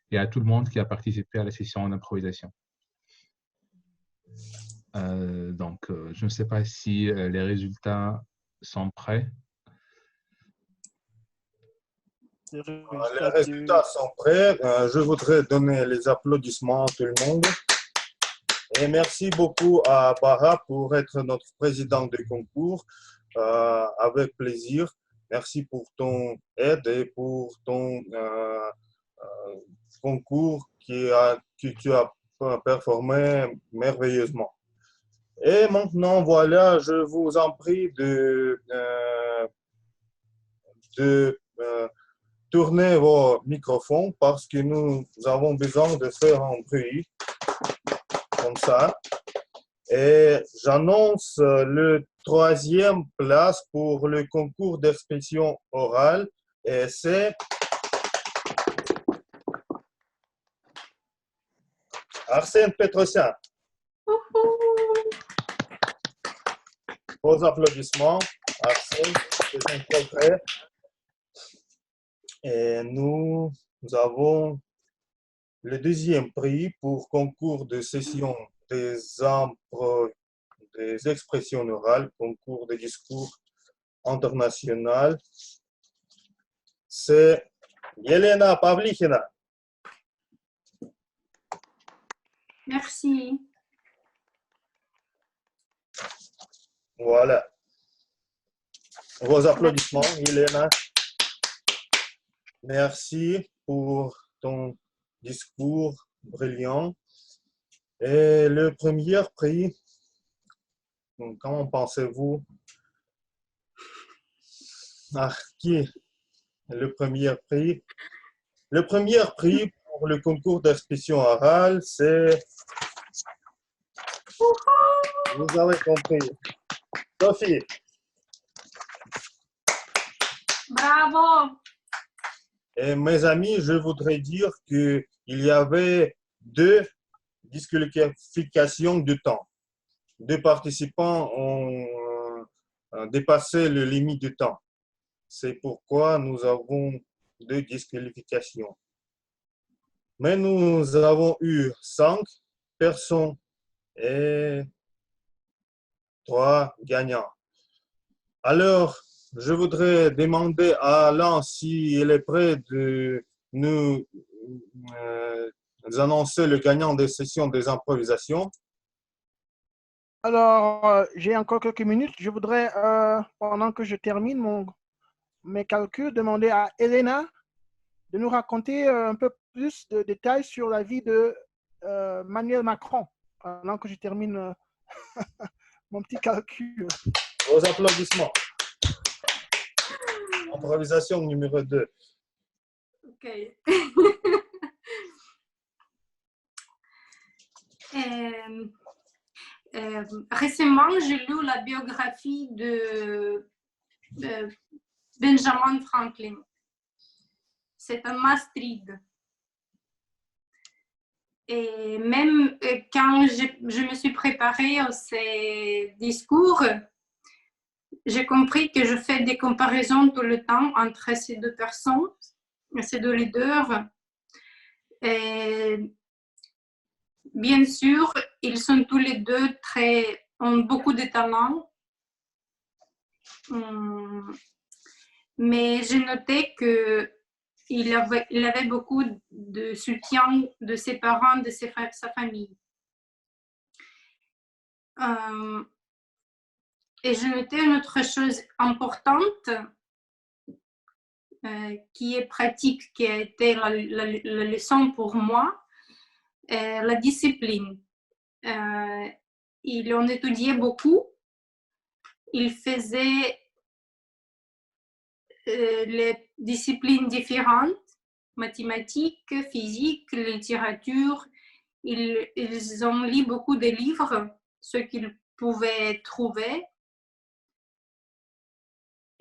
et à tout le monde qui a participé à la session d'improvisation. Donc, je ne sais pas si les résultats sont prêts. Les résultats sont prêts. Je voudrais donner les applaudissements à tout le monde. Et merci beaucoup à Bara pour être notre président du concours. Avec plaisir. Merci pour ton aide et pour ton concours que tu as performé merveilleusement. Et maintenant, voilà, je vous en prie de tourner vos microphones parce que nous avons besoin de faire un bruit comme ça. Et j'annonce le 3e place pour le concours d'expression orale et c'est Arsène Petrosian. Vos applaudissements, Arsène, c'est un progrès. Et nous avons le 2e prix pour concours de session des expressions orales, concours de discours international. C'est Yelena Pavlichina. Merci. Voilà. Vos applaudissements, Yelena. Merci pour ton discours brillant. Et le premier prix, comment pensez-vous? Qui est le premier prix? Le premier prix pour le concours d'expression orale, c'est... Vous avez compris. Sophie. Bravo. Et mes amis, je voudrais dire qu'il y avait 2 disqualifications de temps. 2 participants ont dépassé le limite de temps. C'est pourquoi nous avons 2 disqualifications. Mais nous avons eu 5 personnes et 3 gagnants. Alors, je voudrais demander à Alain s'il est prêt de nous annoncer le gagnant des sessions des improvisations. Alors, j'ai encore quelques minutes. Je voudrais, pendant que je termine mes calculs, demander à Elena de nous raconter un peu plus de détails sur la vie de Emmanuel Macron, pendant que je termine mon petit calcul. Vos applaudissements. Improvisation numéro 2. Ok. récemment, j'ai lu la biographie de Benjamin Franklin. C'est un mastride. Et même quand je me suis préparée à ces discours, j'ai compris que je fais des comparaisons tout le temps entre ces deux personnes, ces deux leaders. Et bien sûr, ils sont tous les deux ont beaucoup de talent. Mais j'ai noté qu'il avait beaucoup de soutien de ses parents, de sa famille. Et j'ai noté une autre chose importante qui est pratique, qui a été la leçon pour moi, la discipline. Il en étudiait beaucoup. Il faisait les disciplines différentes, mathématiques, physique, littérature. Ils ont lu beaucoup de livres, ce qu'ils pouvaient trouver.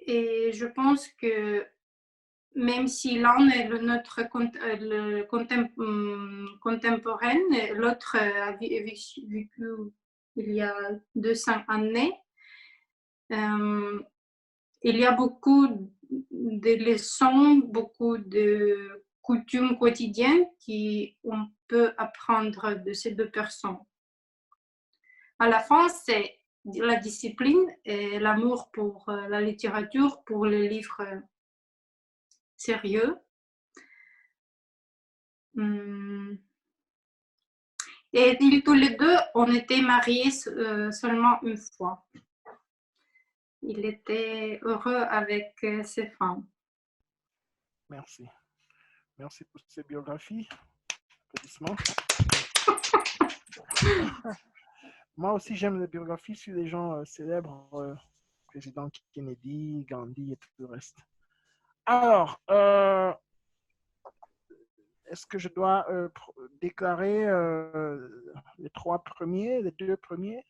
Et je pense que même si l'un est notre contemporain, l'autre a vécu il y a 200 années, il y a beaucoup de leçons, beaucoup de coutumes quotidiennes qu'on peut apprendre de ces deux personnes. À la fin, c'est la discipline et l'amour pour la littérature, pour les livres sérieux. Et tous les deux, on était mariés seulement une fois. Il était heureux avec ses femmes. Merci. Merci pour ces biographies. Applaudissements. Moi aussi, j'aime les biographies sur les gens célèbres, président Kennedy, Gandhi et tout le reste. Alors, est-ce que je dois déclarer les deux premiers?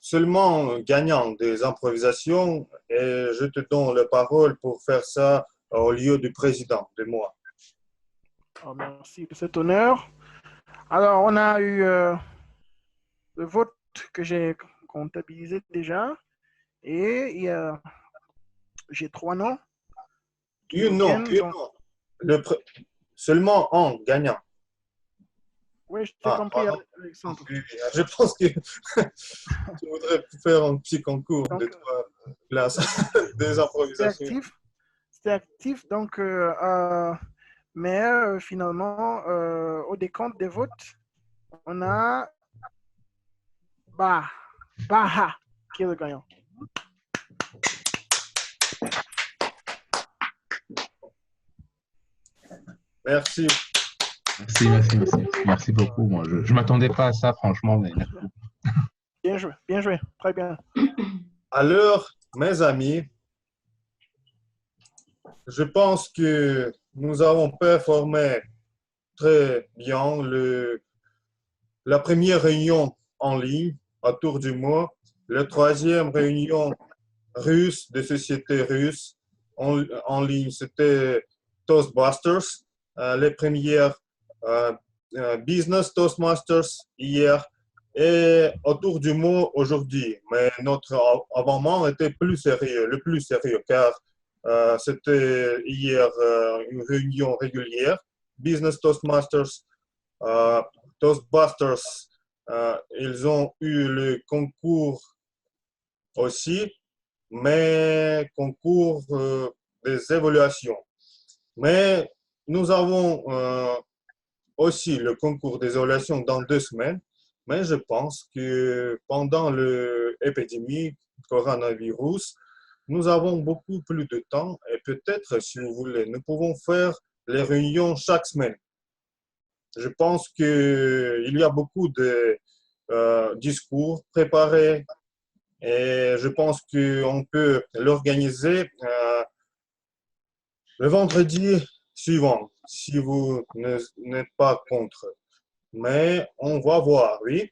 Seulement gagnant des improvisations, et je te donne la parole pour faire ça au lieu du président, de moi. Oh, merci de cet honneur. Alors, on a eu le vote que j'ai comptabilisé déjà, et j'ai 3 noms. Non. Seulement un gagnant. Oui, je t'ai compris, Alexandre. Je pense que tu voudrais faire un petit concours de 3 places des improvisations. C'était actif, donc, mais finalement, au décompte des votes, on a Baha qui est le gagnant. Merci. Merci beaucoup. Moi, je ne m'attendais pas à ça, franchement. Mais... Bien joué, très bien. Alors, mes amis, je pense que nous avons performé très bien la première réunion en ligne, autour du mois, la 3e réunion russe de sociétés russes en ligne, c'était Toastmasters, les premières Business Toastmasters hier et autour du mot aujourd'hui. Mais notre avant-moment était le plus sérieux, car c'était hier une réunion régulière. Business Toastmasters, Toastbusters, ils ont eu le concours aussi, mais concours des évaluations. Mais nous avons aussi le concours des évaluations dans 2 semaines, mais je pense que pendant l'épidémie coronavirus, nous avons beaucoup plus de temps et peut-être, si vous voulez, nous pouvons faire les réunions chaque semaine. Je pense qu'il y a beaucoup de discours préparés et je pense qu'on peut l'organiser le vendredi suivant, si vous n'êtes pas contre. Mais on va voir, oui.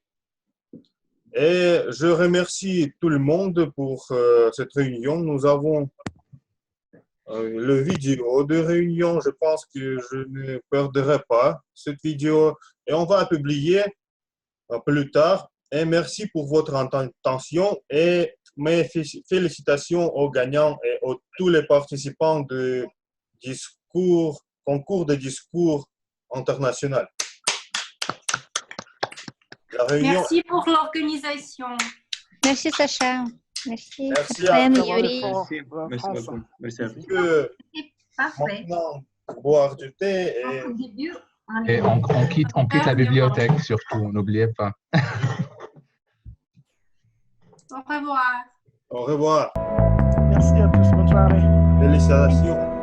Et je remercie tout le monde pour cette réunion. Nous avons le vidéo de réunion. Je pense que je ne perdrai pas cette vidéo et on va la publier plus tard. Et merci pour votre attention et mes félicitations aux gagnants et à tous les participants du concours de discours international. La réunion... Merci pour l'organisation. Merci Sacha. Merci. Merci Efrem, à Yuri. Merci beaucoup. Merci à vous. Parfait. Maintenant, boire du thé et... Au début, Et on quitte la bibliothèque surtout, n'oubliez pas. Au revoir. Au revoir. Merci à tous. Bonne soirée. Félicitations.